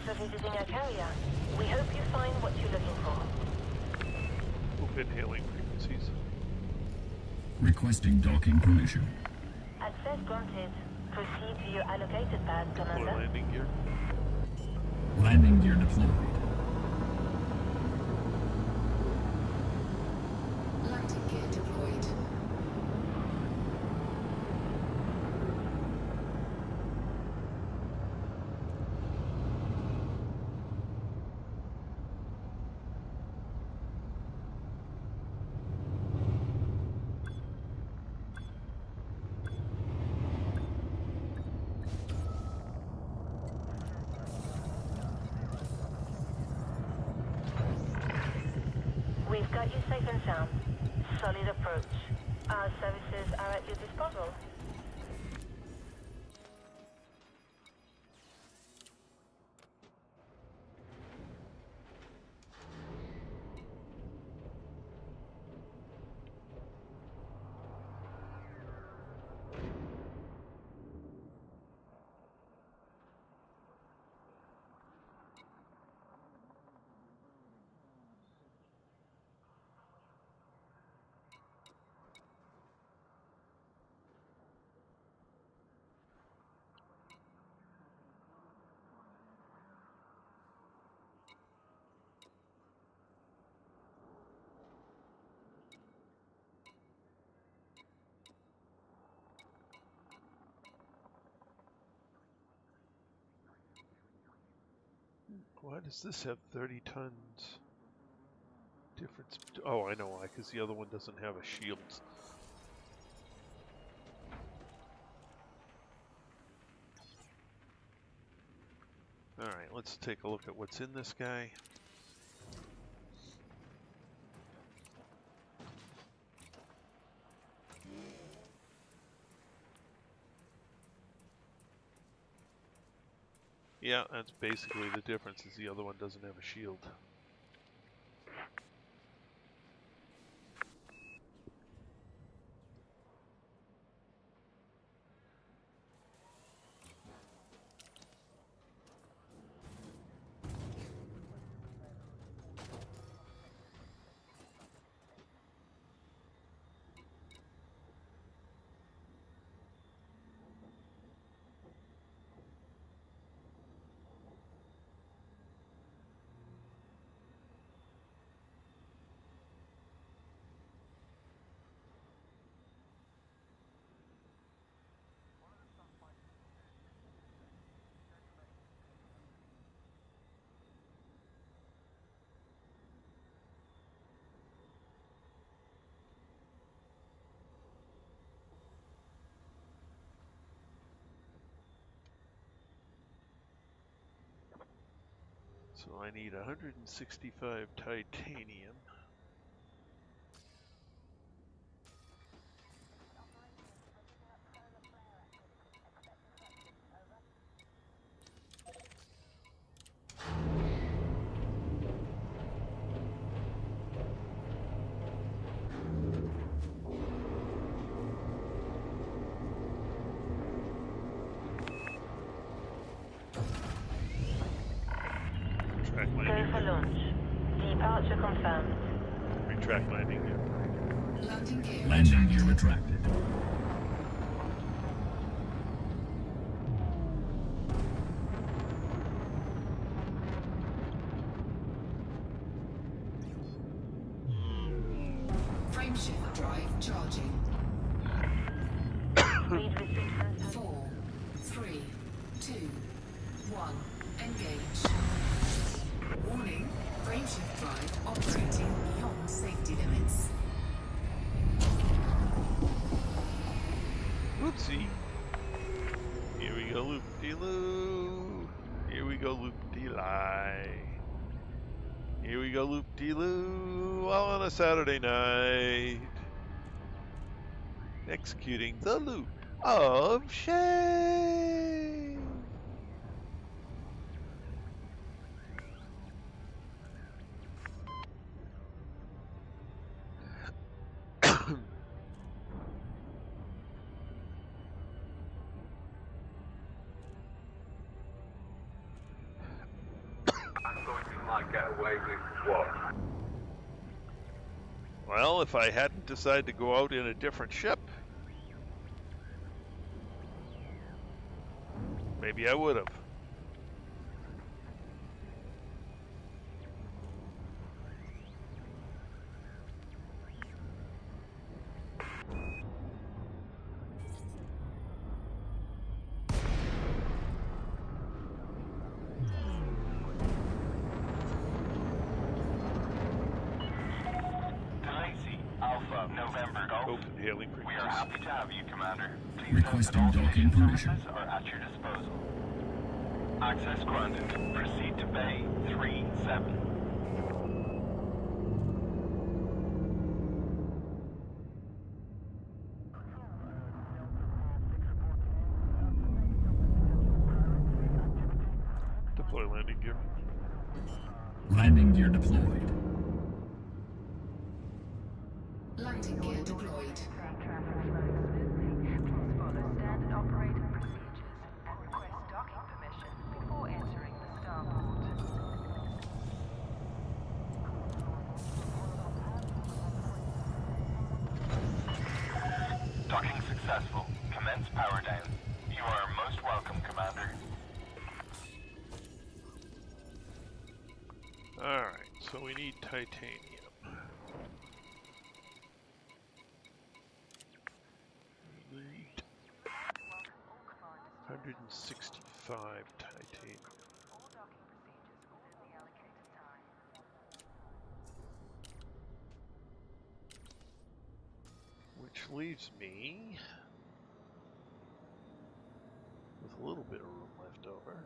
for visiting our carrier. We hope you find what you're looking for. Open hailing frequencies. Requesting docking permission. Access granted. Proceed to your allocated pad, Deploy Commander. landing gear. Landing gear deployed. Landing gear deployed. We've got you safe and sound. Solid approach. Our services are at your disposal. Why does this have 30 tons difference? Oh, I know why, because the other one doesn't have a shield. Alright, let's take a look at what's in this guy. Yeah, that's basically the difference, is the other one doesn't have a shield. So I need 165 titanium. Track Go landing for gear. launch. Departure confirmed. Retract landing gear. Landing gear Landing gear retracted. retracted. Frameshift drive charging. Speed restrictions. 4, 3, 2, 1. Engage. Warning. Frameshift drive operating beyond safety limits. Oopsie. Here we go, loop-de-loo. Here we go, loop-de-lie. Here we go, loop-de-loo. All on a Saturday night. Executing the loop of shame. away with what? Well, if I hadn't decided to go out in a different ship, maybe I would have. November Golf. Open hailing We are frequencies. happy to have you, Commander. Please Requesting note that all docking station permission. services are at your disposal. Access granted. Proceed to Bay 37. Deploy landing gear. Landing gear deployed. Landing gear deployed. Traffic flowing smoothly. Please follow standard operating procedures and request docking permission before entering the starport. Docking successful. Commence power down. You are most welcome, Commander. Alright, so we need titanium. We need 165 titanium. All docking procedures within the allocated time. Which leaves me with a little bit of room left over.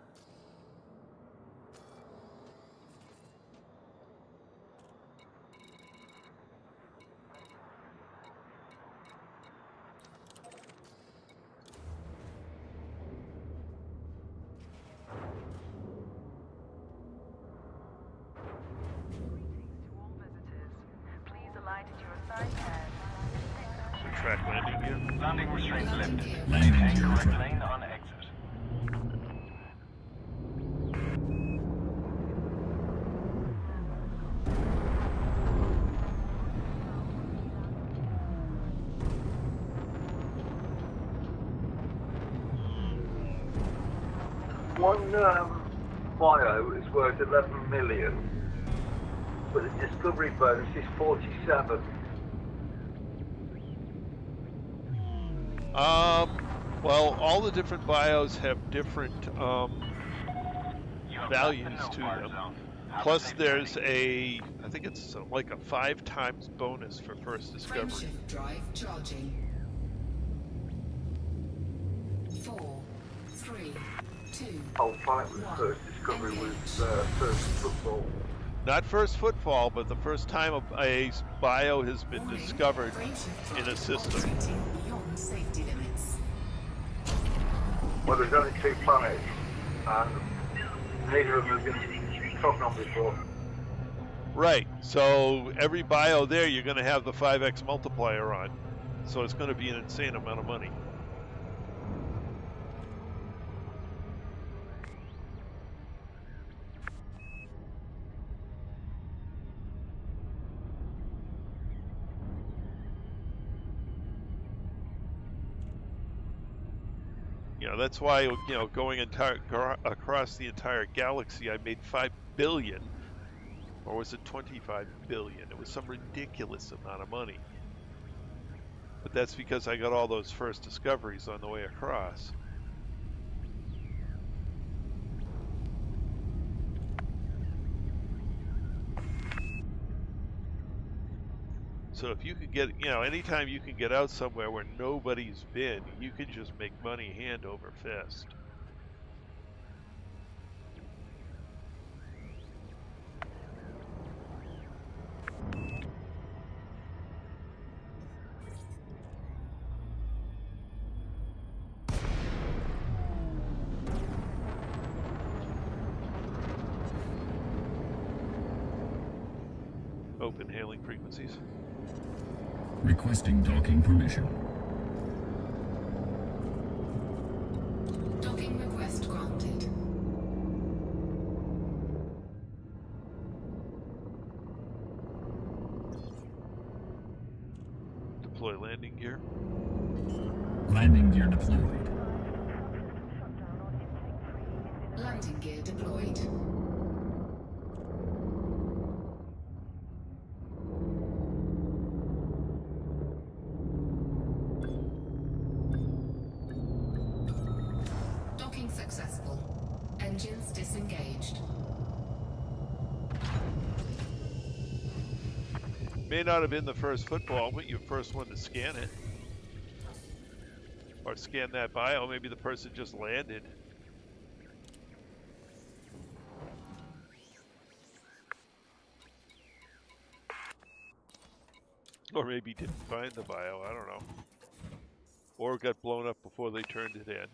To all visitors, please alight at your assigned pad. Track landing gear. Landing restraints lifted. Landing Maintain gear correct track. lane on exit. One bio is worth 11 million, but the discovery bonus is 47. Well, all the different bios have different You have values left the to no-fire them. zone. Have a Plus, safe there's journey. I think it's like a 5 times bonus for first discovery. Frameshift drive charging. 4, 3, 2. I'll fight with first discovery with first football. Not first footfall, but the first time a bio has been Warning, discovered frameshift in a drive system. operating beyond safety limits. Well, there's only 2 planets, and neither of them have been talked on before. Right. So every bio there, you're going to have the 5x multiplier on. So it's going to be an insane amount of money. You know, that's why, you know, going across the entire galaxy, I made 5 billion, or was it 25 billion? It was some ridiculous amount of money. But that's because I got all those first discoveries on the way across. So if you could get, you know, anytime you can get out somewhere where nobody's been, you can just make money hand over fist. Open hailing frequencies. Requesting docking permission. Docking request granted. Deploy landing gear. Landing gear deployed. Landing gear deployed. Docking successful. Engines disengaged. May not have been the first football, but you're the first one to scan it. Or scan that bio. Maybe the person just landed. Or maybe didn't find the bio, I don't know. Or got blown up before they turned it in.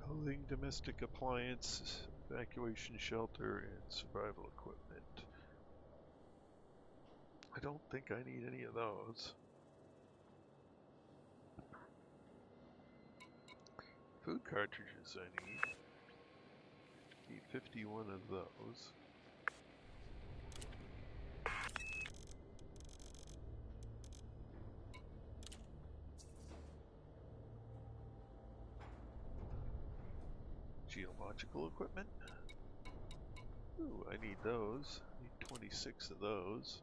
Clothing, domestic appliance, evacuation shelter, and survival equipment. I don't think I need any of those. Food cartridges I need. Need 51 of those. Geological equipment. Ooh, I need those. I need 26 of those.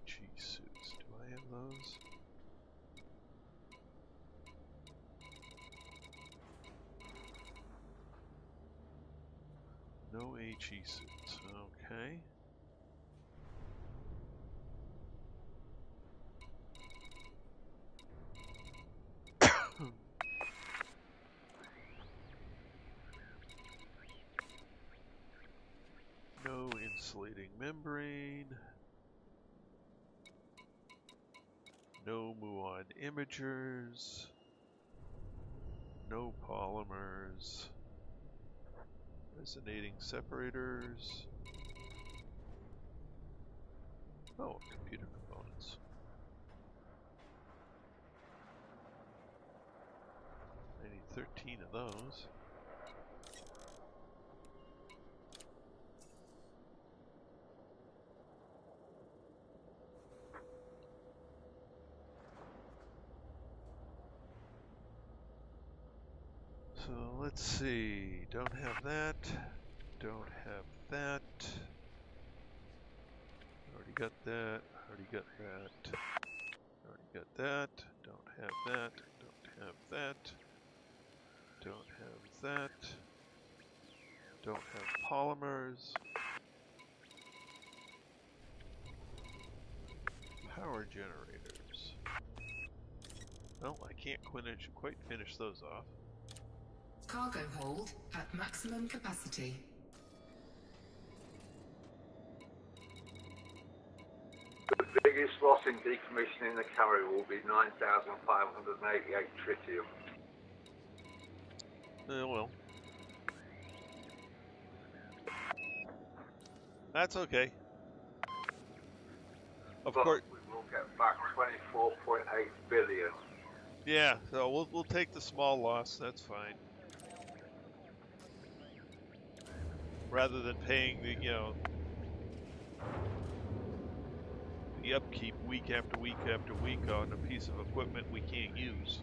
HE suits. Do I have those? No HE suits. Okay. No insulating membrane. No muon imagers. No polymers. Resonating separators. Oh, computer components. I need 13 of those. So let's see, don't have that, don't have that, already got that, already got that, already got that, don't have that, don't have that, don't have that, don't have polymers, power generators. Well, I can't quite finish those off. Cargo hold at maximum capacity. The biggest loss in decommissioning the carrier will be 9,588 tritium. Well. That's okay. Of course. We will get back 24.8 billion. Yeah, so we'll take the small loss, that's fine. Rather than paying the, the upkeep week after week after week on a piece of equipment we can't use.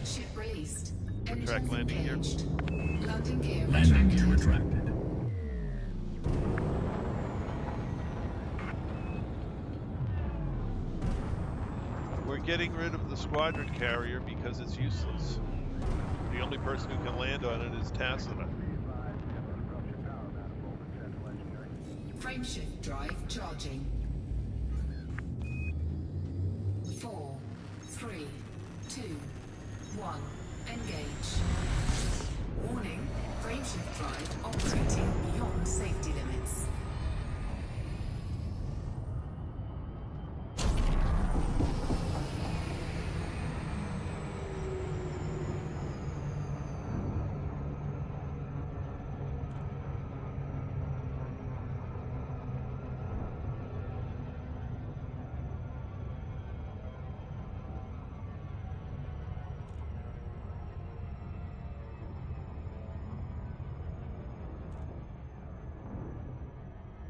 Ship released. Retract Engines landing gear. engaged. Landing gear Landing gear retracted. retracted. We're getting rid of the squadron carrier because it's useless. The only person who can land on it is Tacita. Frameshift drive charging. 4, 3, 2, 1. Engage. Warning, frameshift drive operating beyond safety limits.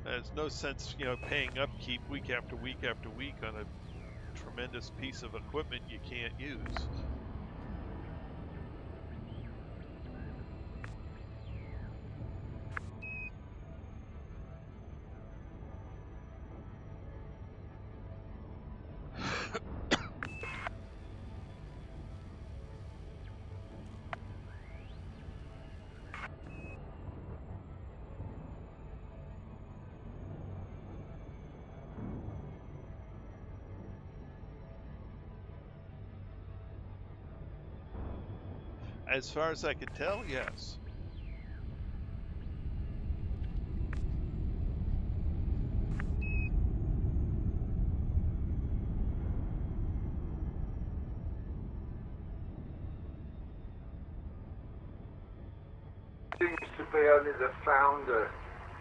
There's no sense, paying upkeep week after week after week on a tremendous piece of equipment you can't use. As far as I can tell, yes. Seems to be only the founder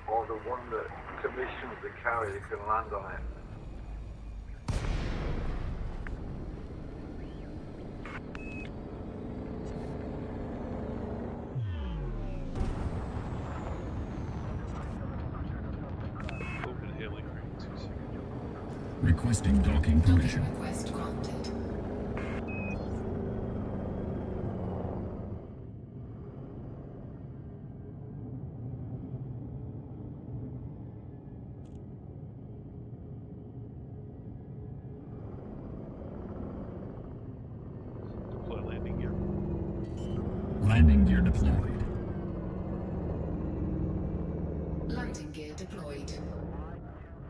or the one that commissions the carrier can land on it. Open hailing frequencies. Requesting docking permission. Docking request granted. Deploy landing gear. Landing gear deployed. Landing gear deployed.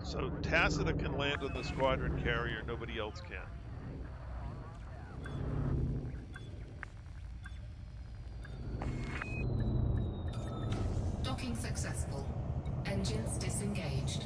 So Tacita can land on the squadron carrier, nobody else can. Docking successful. Engines disengaged.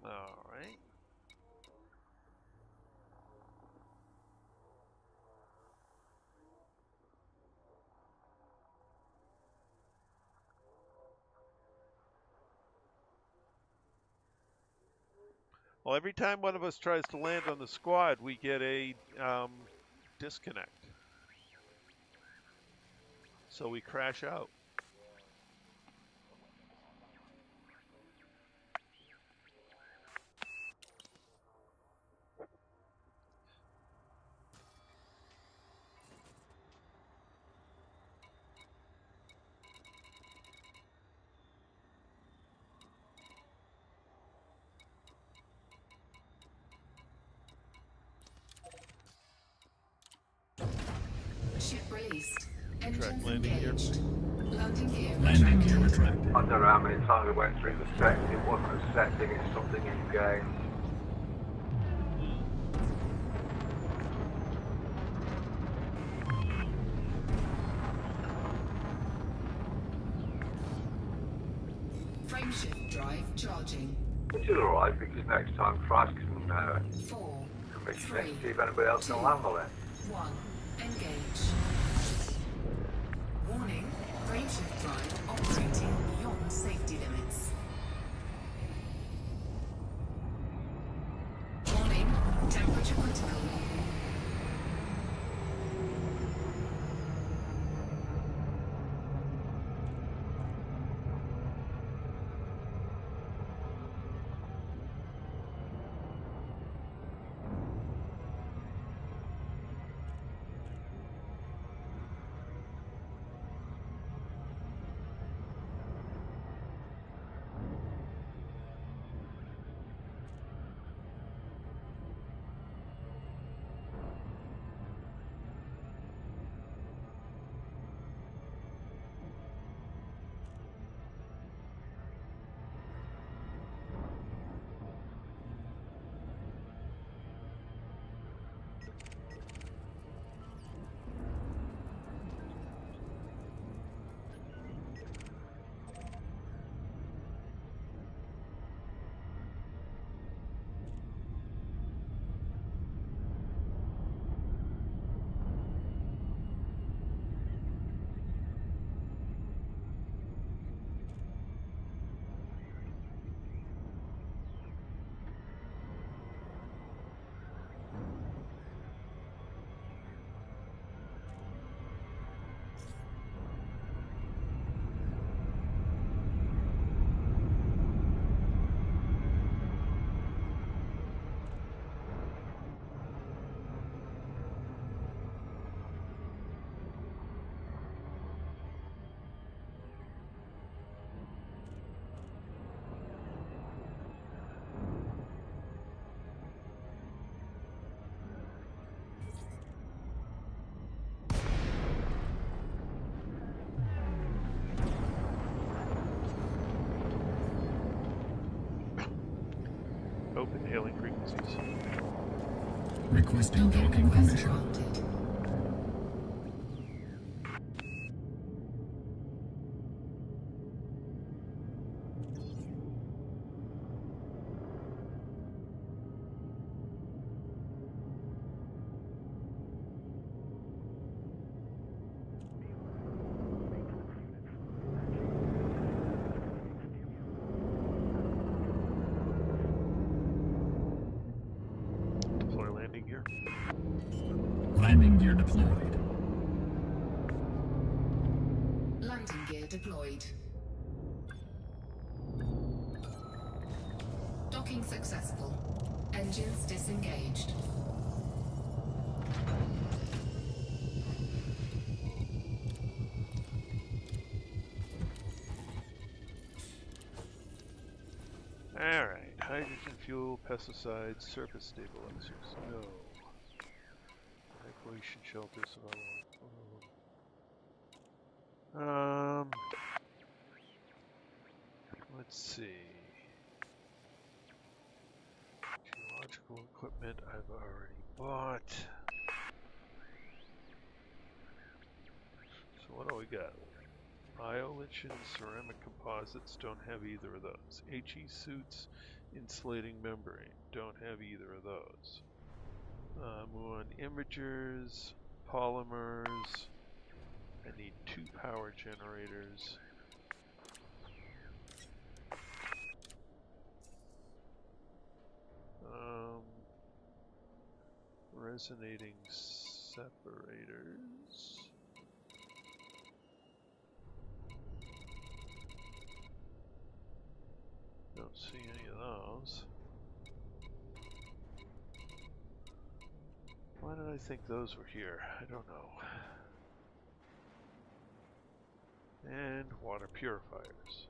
All right. Well, every time one of us tries to land on the squad, we get a disconnect. So we crash out. Ship released. Track Engines landing gear. engaged. Landing gear Landing gear retracted. retracted. I don't know how many times I went through the setting. It wasn't a setting, it's something in game. Frameshift drive charging. Which is alright because next time Christ can 4, commission 3, it, see if anybody else can 2, handle it. 1. Engage. Warning. Frameshift drive operating beyond safety limits. Warning. Temperature critical. Open hailing frequencies. Requesting docking permission. Granted. Deploy landing gear. Landing gear deployed. Landing gear deployed. Docking successful. Engines disengaged. Alright, hydrogen fuel, pesticides, surface stabilizers. No. Evacuation shelters. Let's see. Geological equipment I've already bought. So what do we got? Biolich and ceramic composites don't have either of those. HE suits, insulating membrane, don't have either of those. Move on imagers, polymers. I need 2 power generators. Resonating separators. Don't see any of those. Why did I think those were here? I don't know. And water purifiers.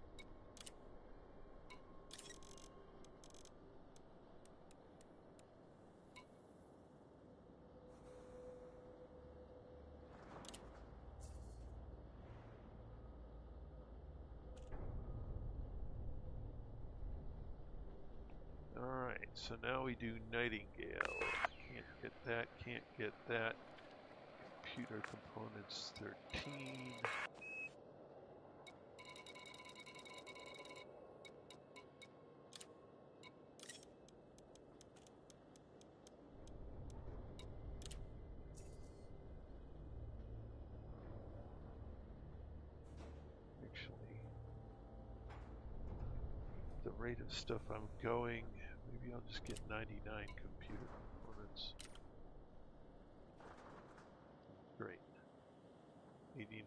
so now we do Nightingale. Can't get that, can't get that. Computer components 13. Actually, the rate of stuff I'm going, maybe I'll just get 99 computer components. Great. 89,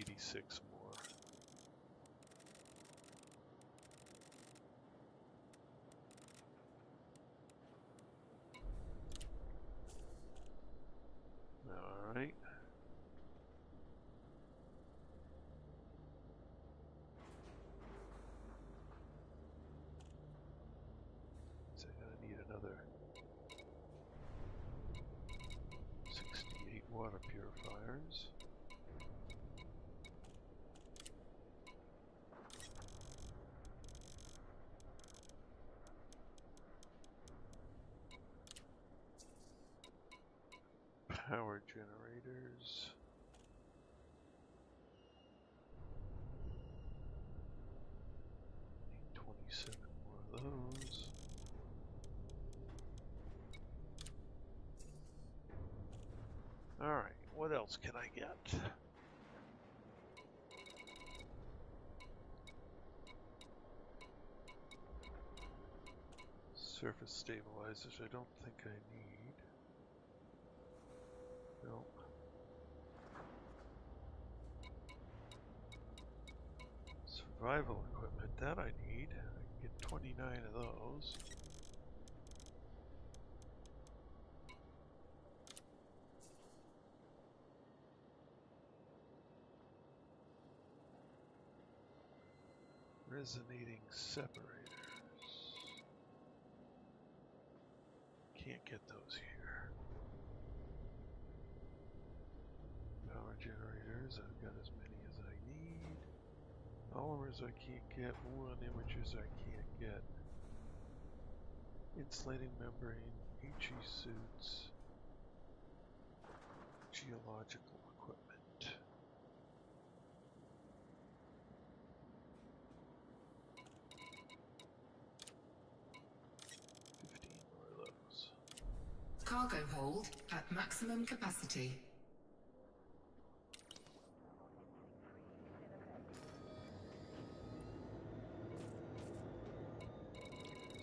86 more. All right. So I'm gonna need another 68 water purifiers. Power generators. Need 27 more of those. Alright, what else can I get? Surface stabilizers, I don't think I need. Nope. Survival equipment, that I need. I can get 29 of those. Resonating separators. Can't get those here. Power generators, I've got as many as I need. Polymers I can't get. Muon imagers I can't get. Insulating membrane, HE suits, geological equipment. More of those. Cargo hold at maximum capacity.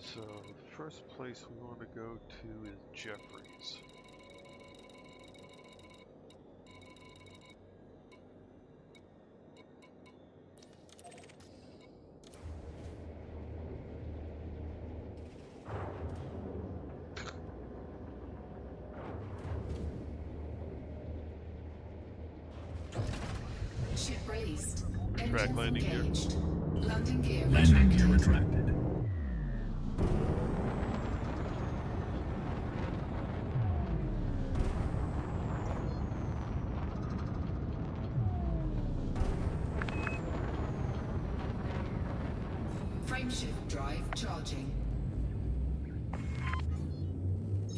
So the first place we want to go to is Jeffries. Ship raised. Track Engines landing gear. engaged. Landing gear Landing gear retracted. retracted. Frameshift drive charging.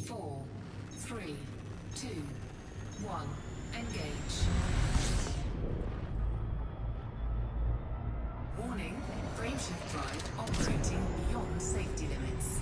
4, 3, 2, 1. Engage. Warning, frameshift drive operating beyond safety limits.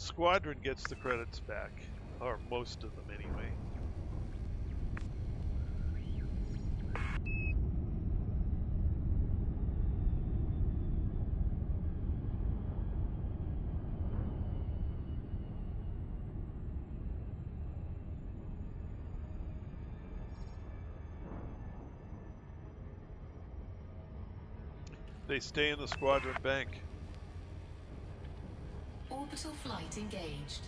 squadron gets the credits back, or most of them anyway. They stay in the squadron bank. Orbital flight engaged.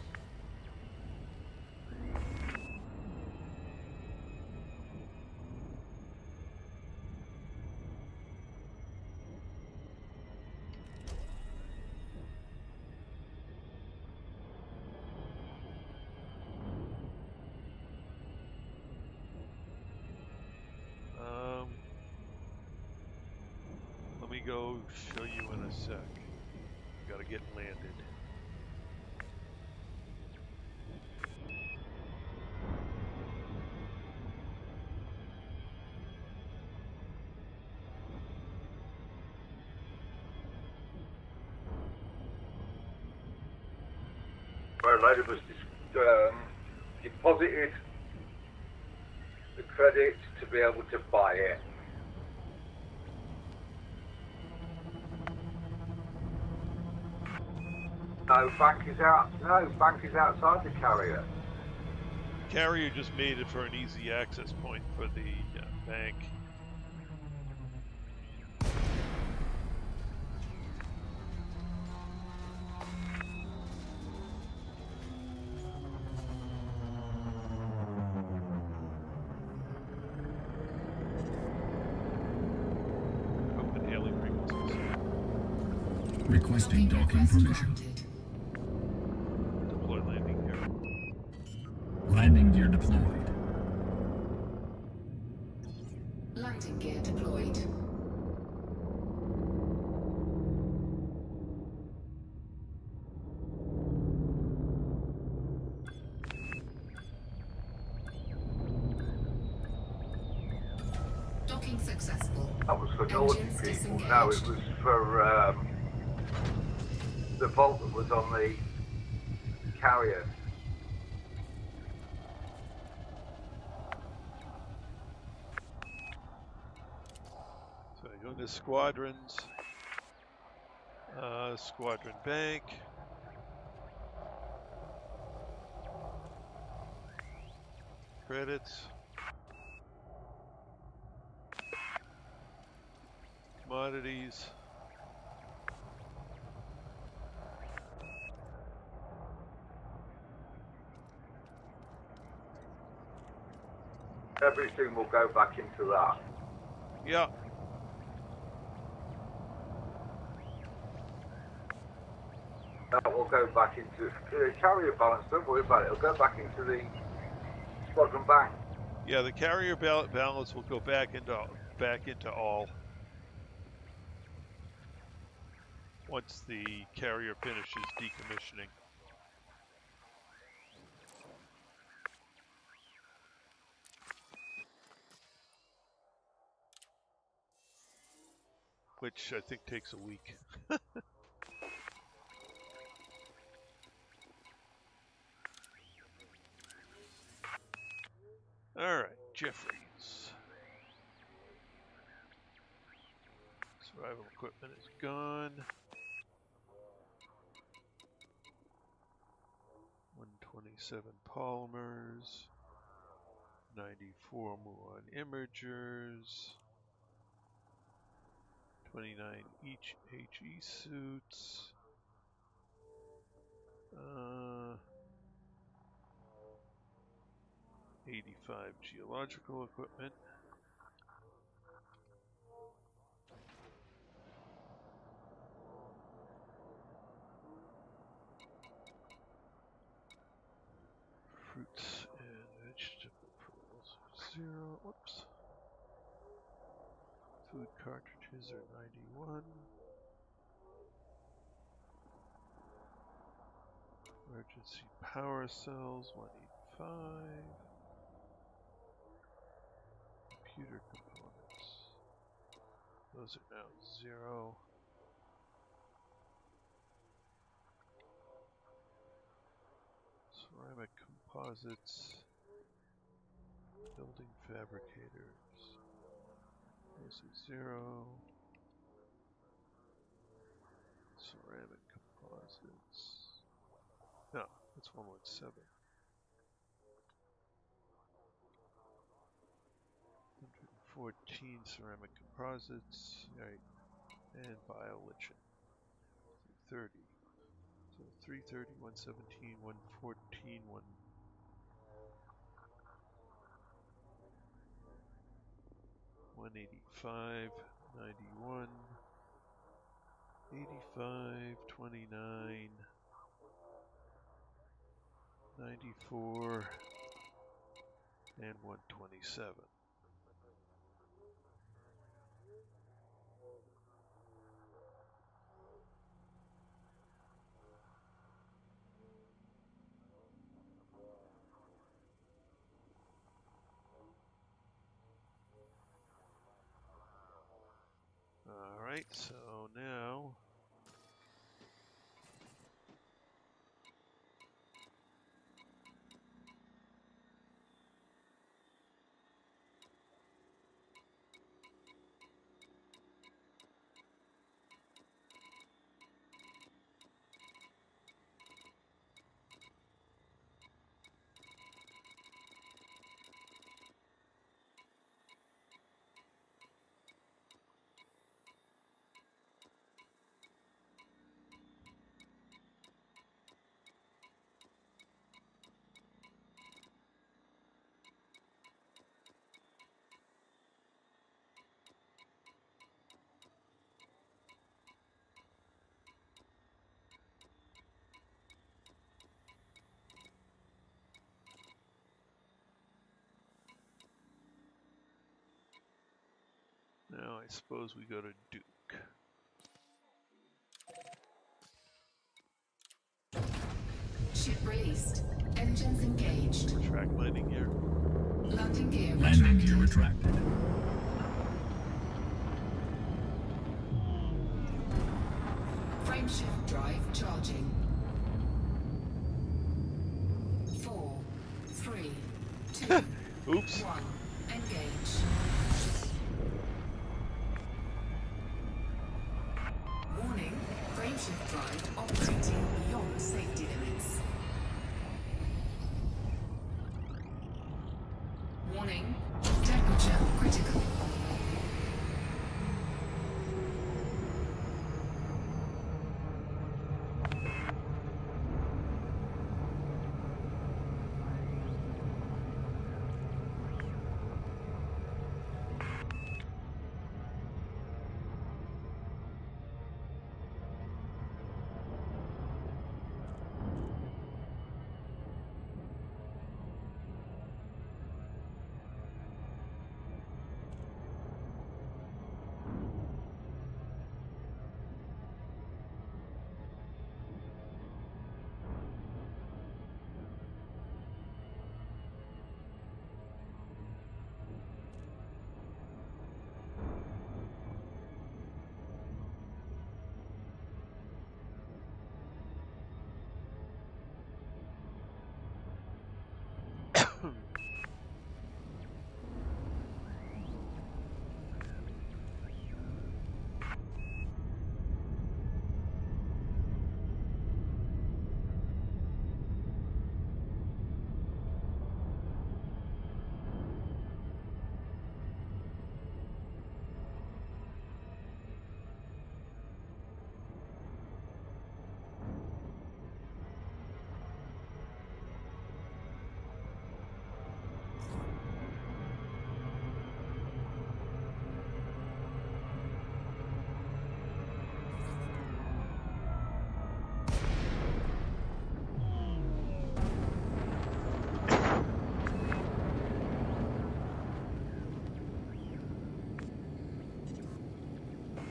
Let me go show you in a sec. Gotta get landed. Where a lady was deposited the credit to be able to buy it. No, bank is out. No, bank is outside the carrier. Carrier just made it for an easy access point for the bank. Open hailing frequencies. Requesting docking permission. Deploy landing gear. Landing gear deployed. Landing gear deployed. Docking successful. That was for naughty Engines people. disengaged. No, it was for the vault that was on the carrier. So I go into squadrons. Squadron bank. Credits. Commodities. Everything will go back into that. Yeah. That will go back into the carrier balance. Don't worry about it. It'll go back into the squadron bank. Yeah, the carrier balance will go back into all once the carrier finishes decommissioning. Which I think takes a week. Alright, Jeffries. Survival equipment is gone. 127 polymers. 94 muon imagers. 29 each HE suits. 85 geological equipment. Fruits and vegetables are 0. Whoops. Food cartridges are 91. Emergency power cells 185. Computer components. Those are now 0. Ceramic composites. Building fabricators. This is 0. Ceramic composites. No, that's 117. 114 ceramic composites. Right. And biolichen. 30. So 330, 117, 114, 185, 91, 85, 29, 94, and 127. Alright, so now I suppose we go to Duke. Ship released. Engines engaged. Track landing gear. Landing gear Landing gear retracted. retracted. Frameshift drive charging. 4, 3, 2, Oops. 1. Engage. Warning, frameshift drive operating beyond safety limits. Warning, temperature critical.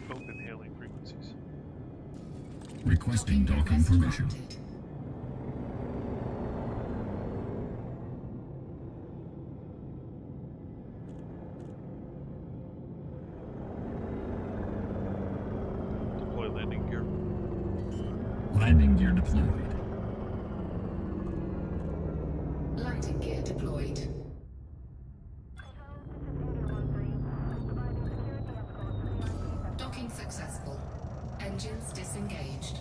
Open hailing frequencies. Requesting docking permission. Granted. Deploy landing gear. Landing gear deployed. gear deployed. Docking successful. Engines disengaged.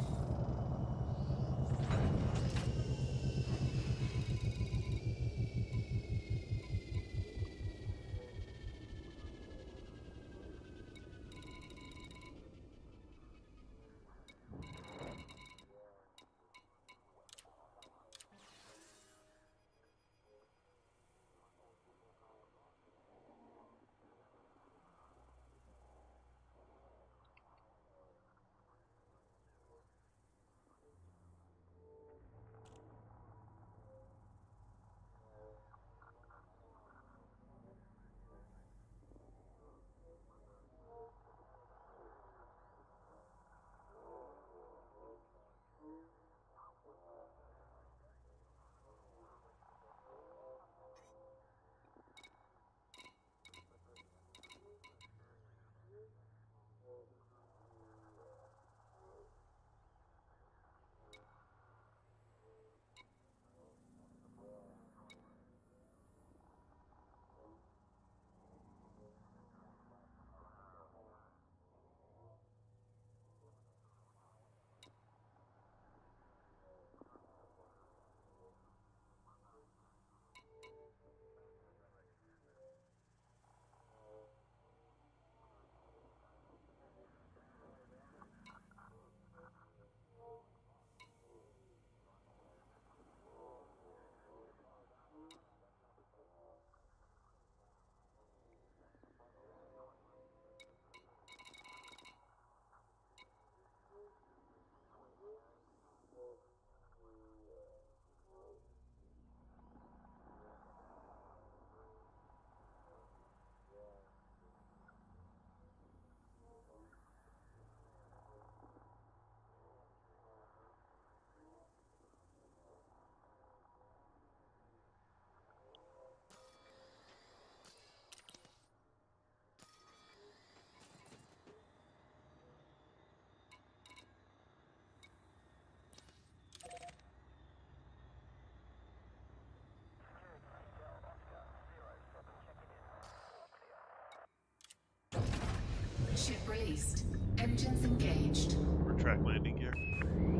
Ship released. Engines engaged. Retract landing gear.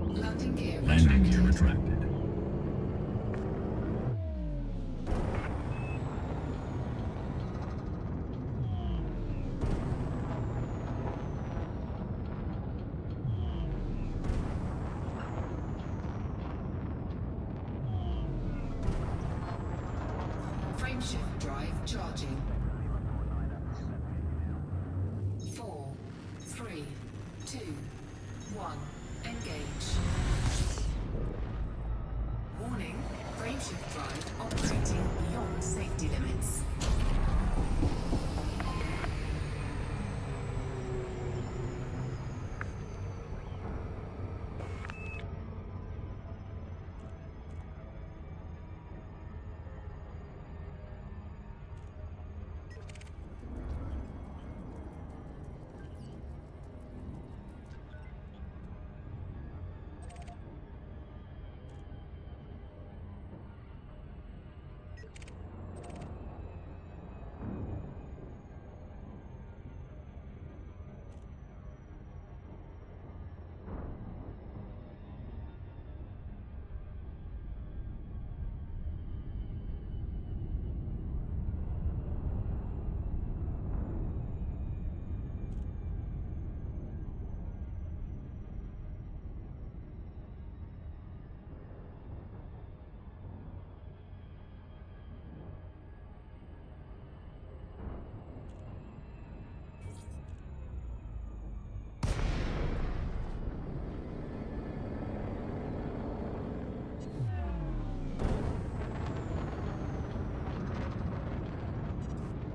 Landing gear Landing gear retracted. retracted. Frameshift drive charging. 4, 3, 2, 1. Engage. Warning, frameshift drive operating beyond safety limits.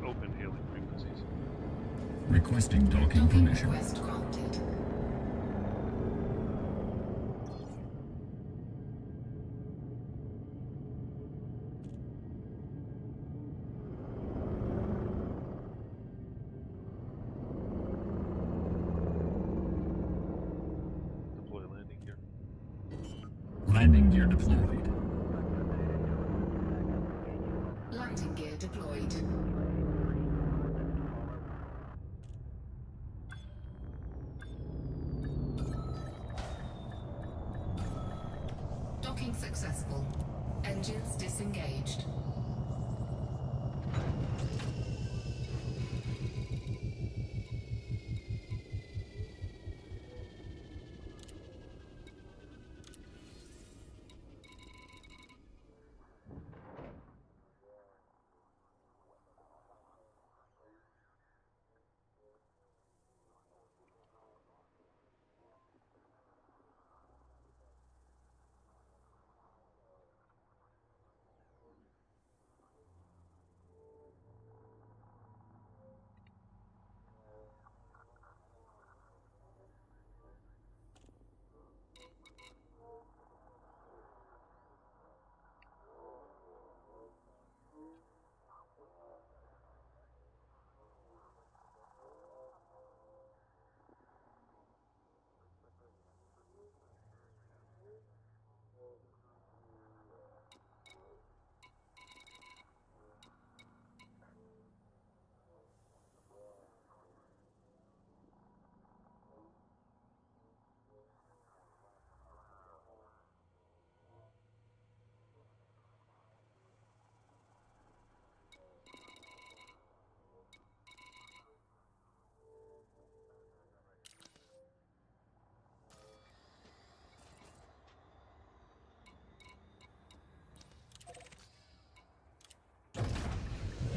Open hailing frequencies. Requesting docking Docking permission. request granted. Deploy landing gear. Landing gear deployed. deployed. Docking successful. Engines disengaged.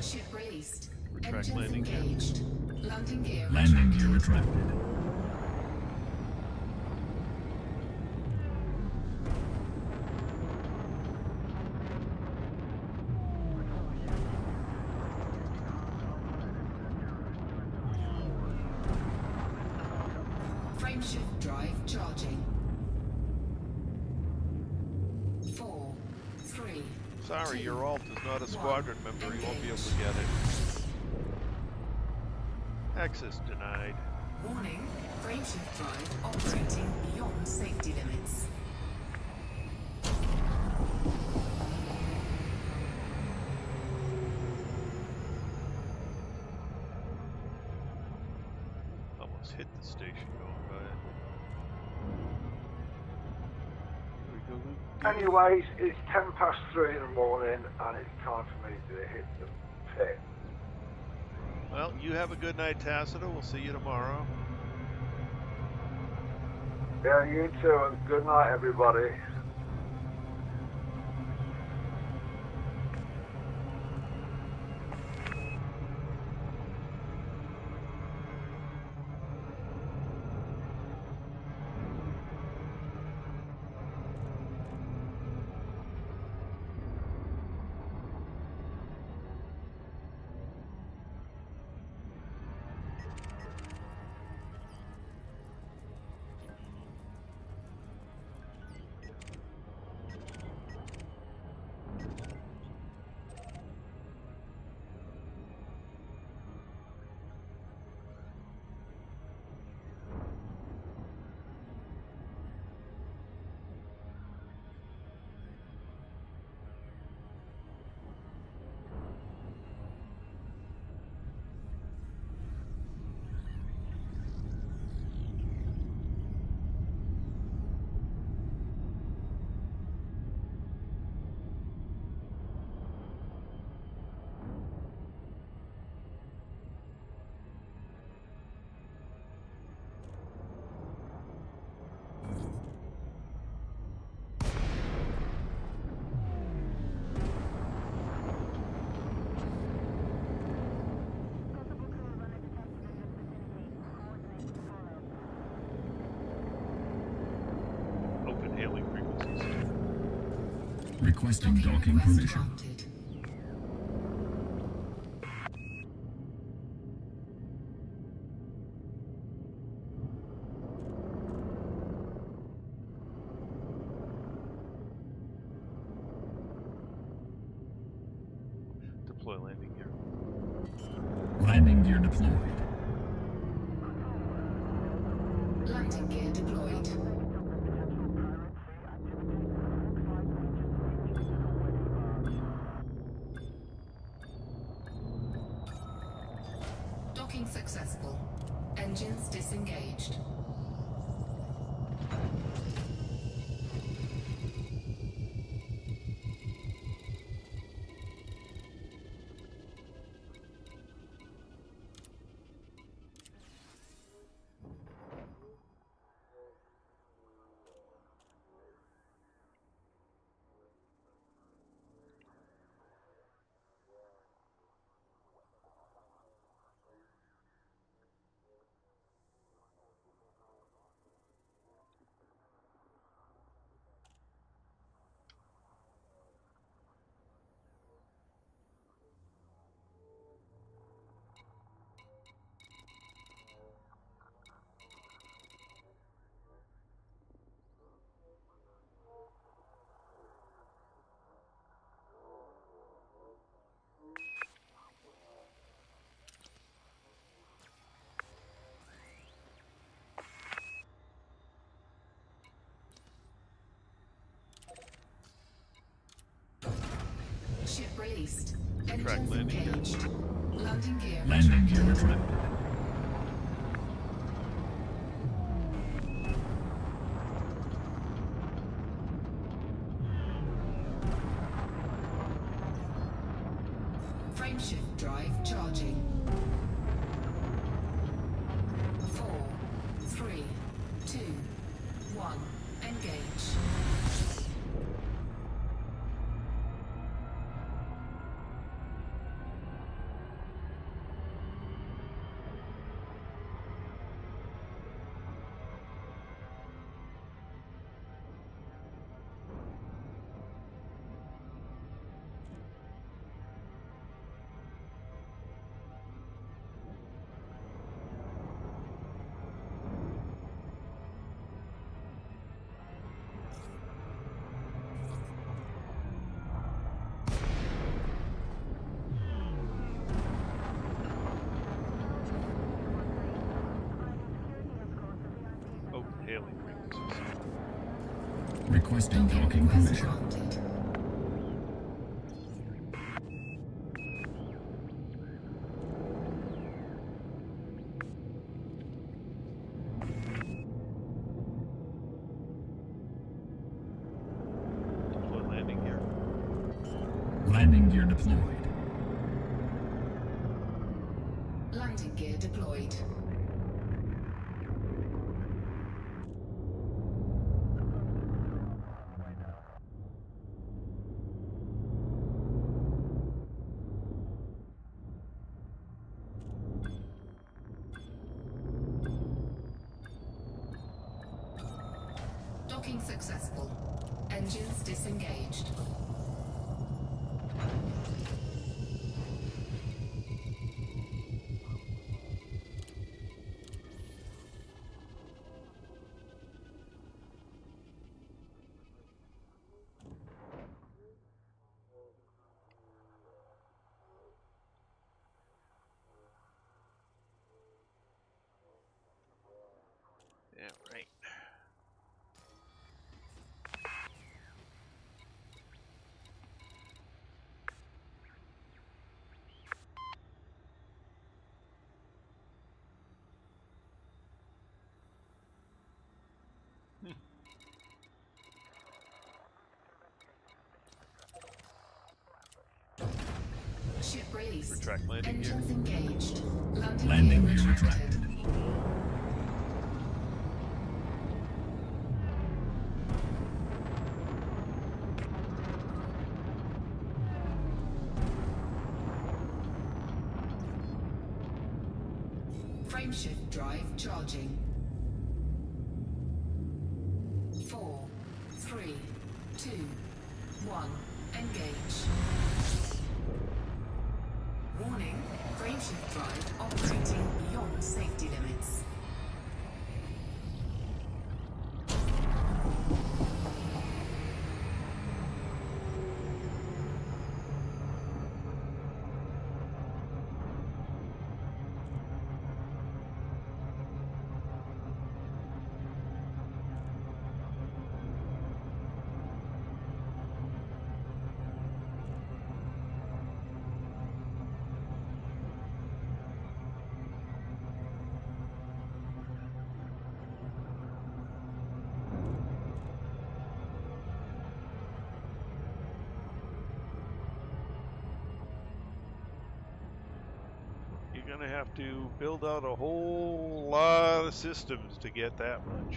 Ship released. Retract Engines landing gear. engaged. Landing gear Landing gear retracted. retracted. Frameshift drive charging. 4, 3. Sorry, 2, your alt is not a squadron member. You won't be able to get it. Access denied. Warning, frameshift drive operating beyond safety limits. Almost hit the station going by it. Here we go, Luke. Anyways, it's 3:10 in the morning, and it's time for me to hit the pit. Well, you have a good night, Tacita. We'll see you tomorrow. Yeah, you too, and good night, everybody. Open hailing frequencies. Requesting docking request permission. granted. Deploy landing gear. Landing gear deployed. Landing gear deployed. released. Track Engines landing gear. engaged. Landing gear Landing gear retracted. retracted. Frameshift drive charging. 4, 3, 2, 1. Engage. Oh, hailing frequencies. Requesting docking Request permission. granted. Deploy landing gear. Landing gear deployed. Landing gear deployed. Docking successful. Engines disengaged. Yeah, right. Ship released. Retract landing gear. Engines engaged. Landing, Landing gear gear retracted. retracted. Frameshift drive charging. 4, 3, 2, 1. Engage. Warning, frameshift drive operating beyond safety limits. You're gonna have to build out a whole lot of systems to get that much.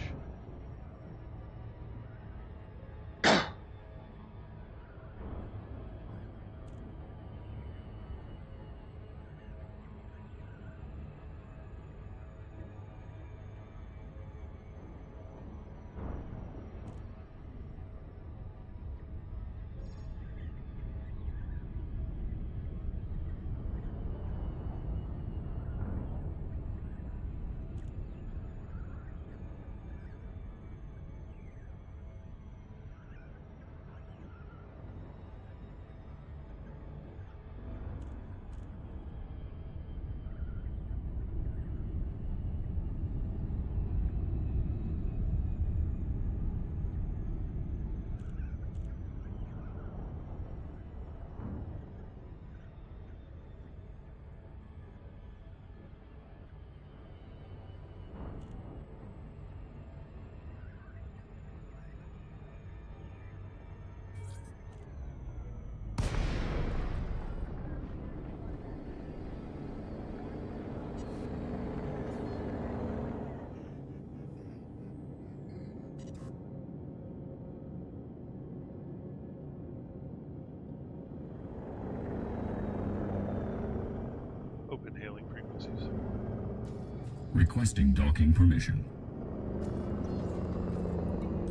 Requesting docking permission.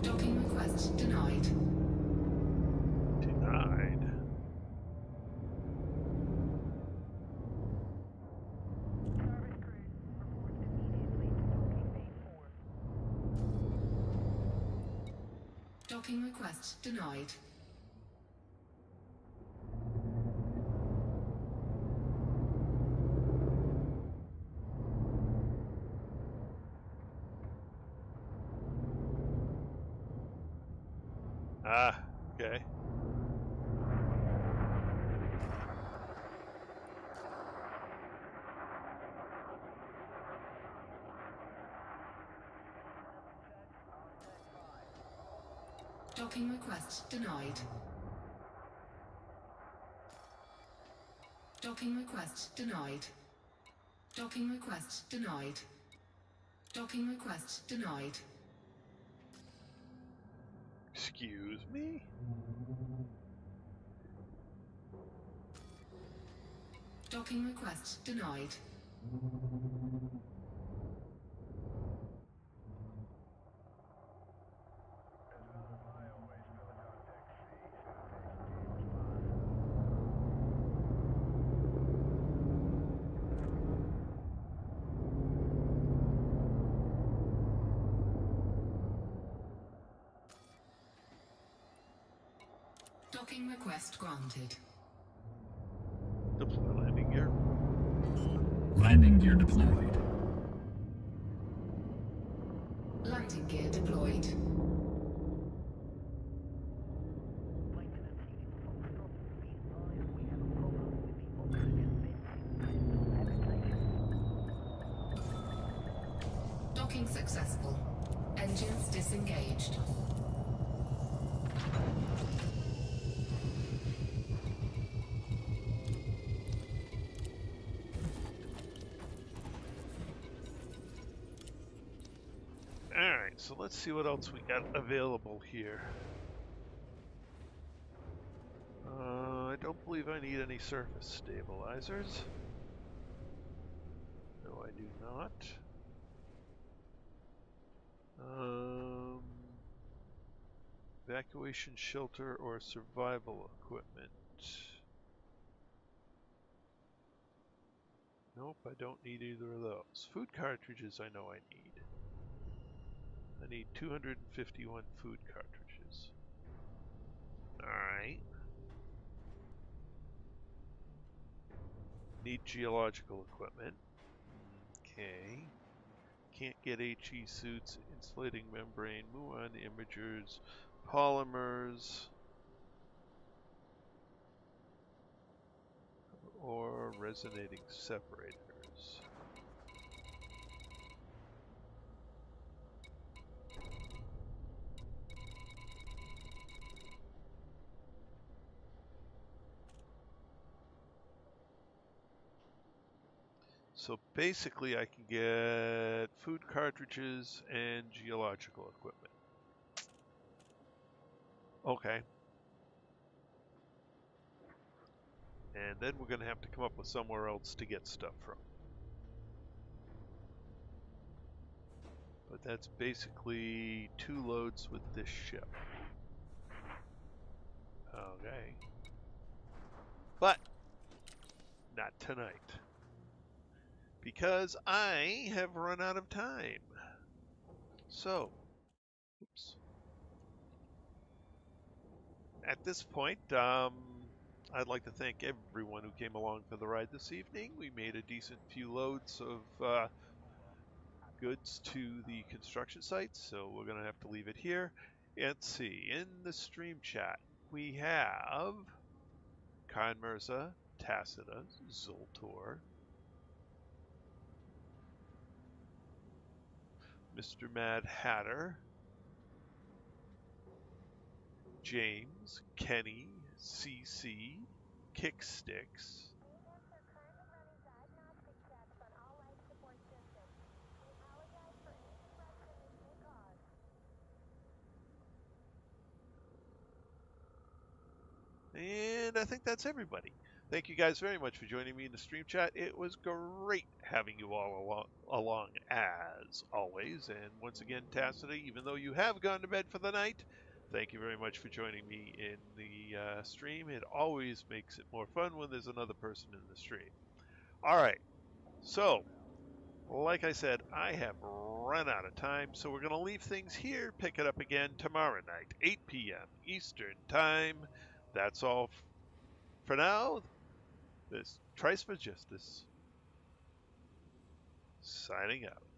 Docking request denied. Denied. Service crew, report immediately to docking bay 4. Docking request denied. Ah, okay. Docking request denied. Docking request denied. Docking request denied. Docking request denied. Excuse me? Docking request denied. Docking request granted. Deploy landing gear. Landing gear deployed. Landing gear deployed. Docking successful. Engines disengaged. Alright, so let's see what else we got available here. I don't believe I need any surface stabilizers. No, I do not. Evacuation shelter or survival equipment. Nope, I don't need either of those. Food cartridges I know I need. I need 251 food cartridges. Alright. Need geological equipment. Okay. Can't get HE suits, insulating membrane, muon imagers, polymers, or resonating separators. So basically I can get food cartridges and geological equipment. Okay. And then we're going to have to come up with somewhere else to get stuff from. But that's basically 2 loads with this ship. Okay. But not tonight. Because I have run out of time. So, oops. At this point, I'd like to thank everyone who came along for the ride this evening. We made a decent few loads of goods to the construction site, so we're going to have to leave it here. And let's see, in the stream chat, we have Khan Mirza, Tacita, Zoltor, Mr. Mad Hatter, James, Kenny, CC, Kicksticks, and I think that's everybody. Thank you guys very much for joining me in the stream chat. It was great having you all along as always. And once again, Tacita, even though you have gone to bed for the night, thank you very much for joining me in the stream. It always makes it more fun when there's another person in the stream. All right. So, like I said, I have run out of time, so we're going to leave things here, pick it up again tomorrow night, 8 p.m. Eastern Time. That's all for now. This Trice Majestus signing out.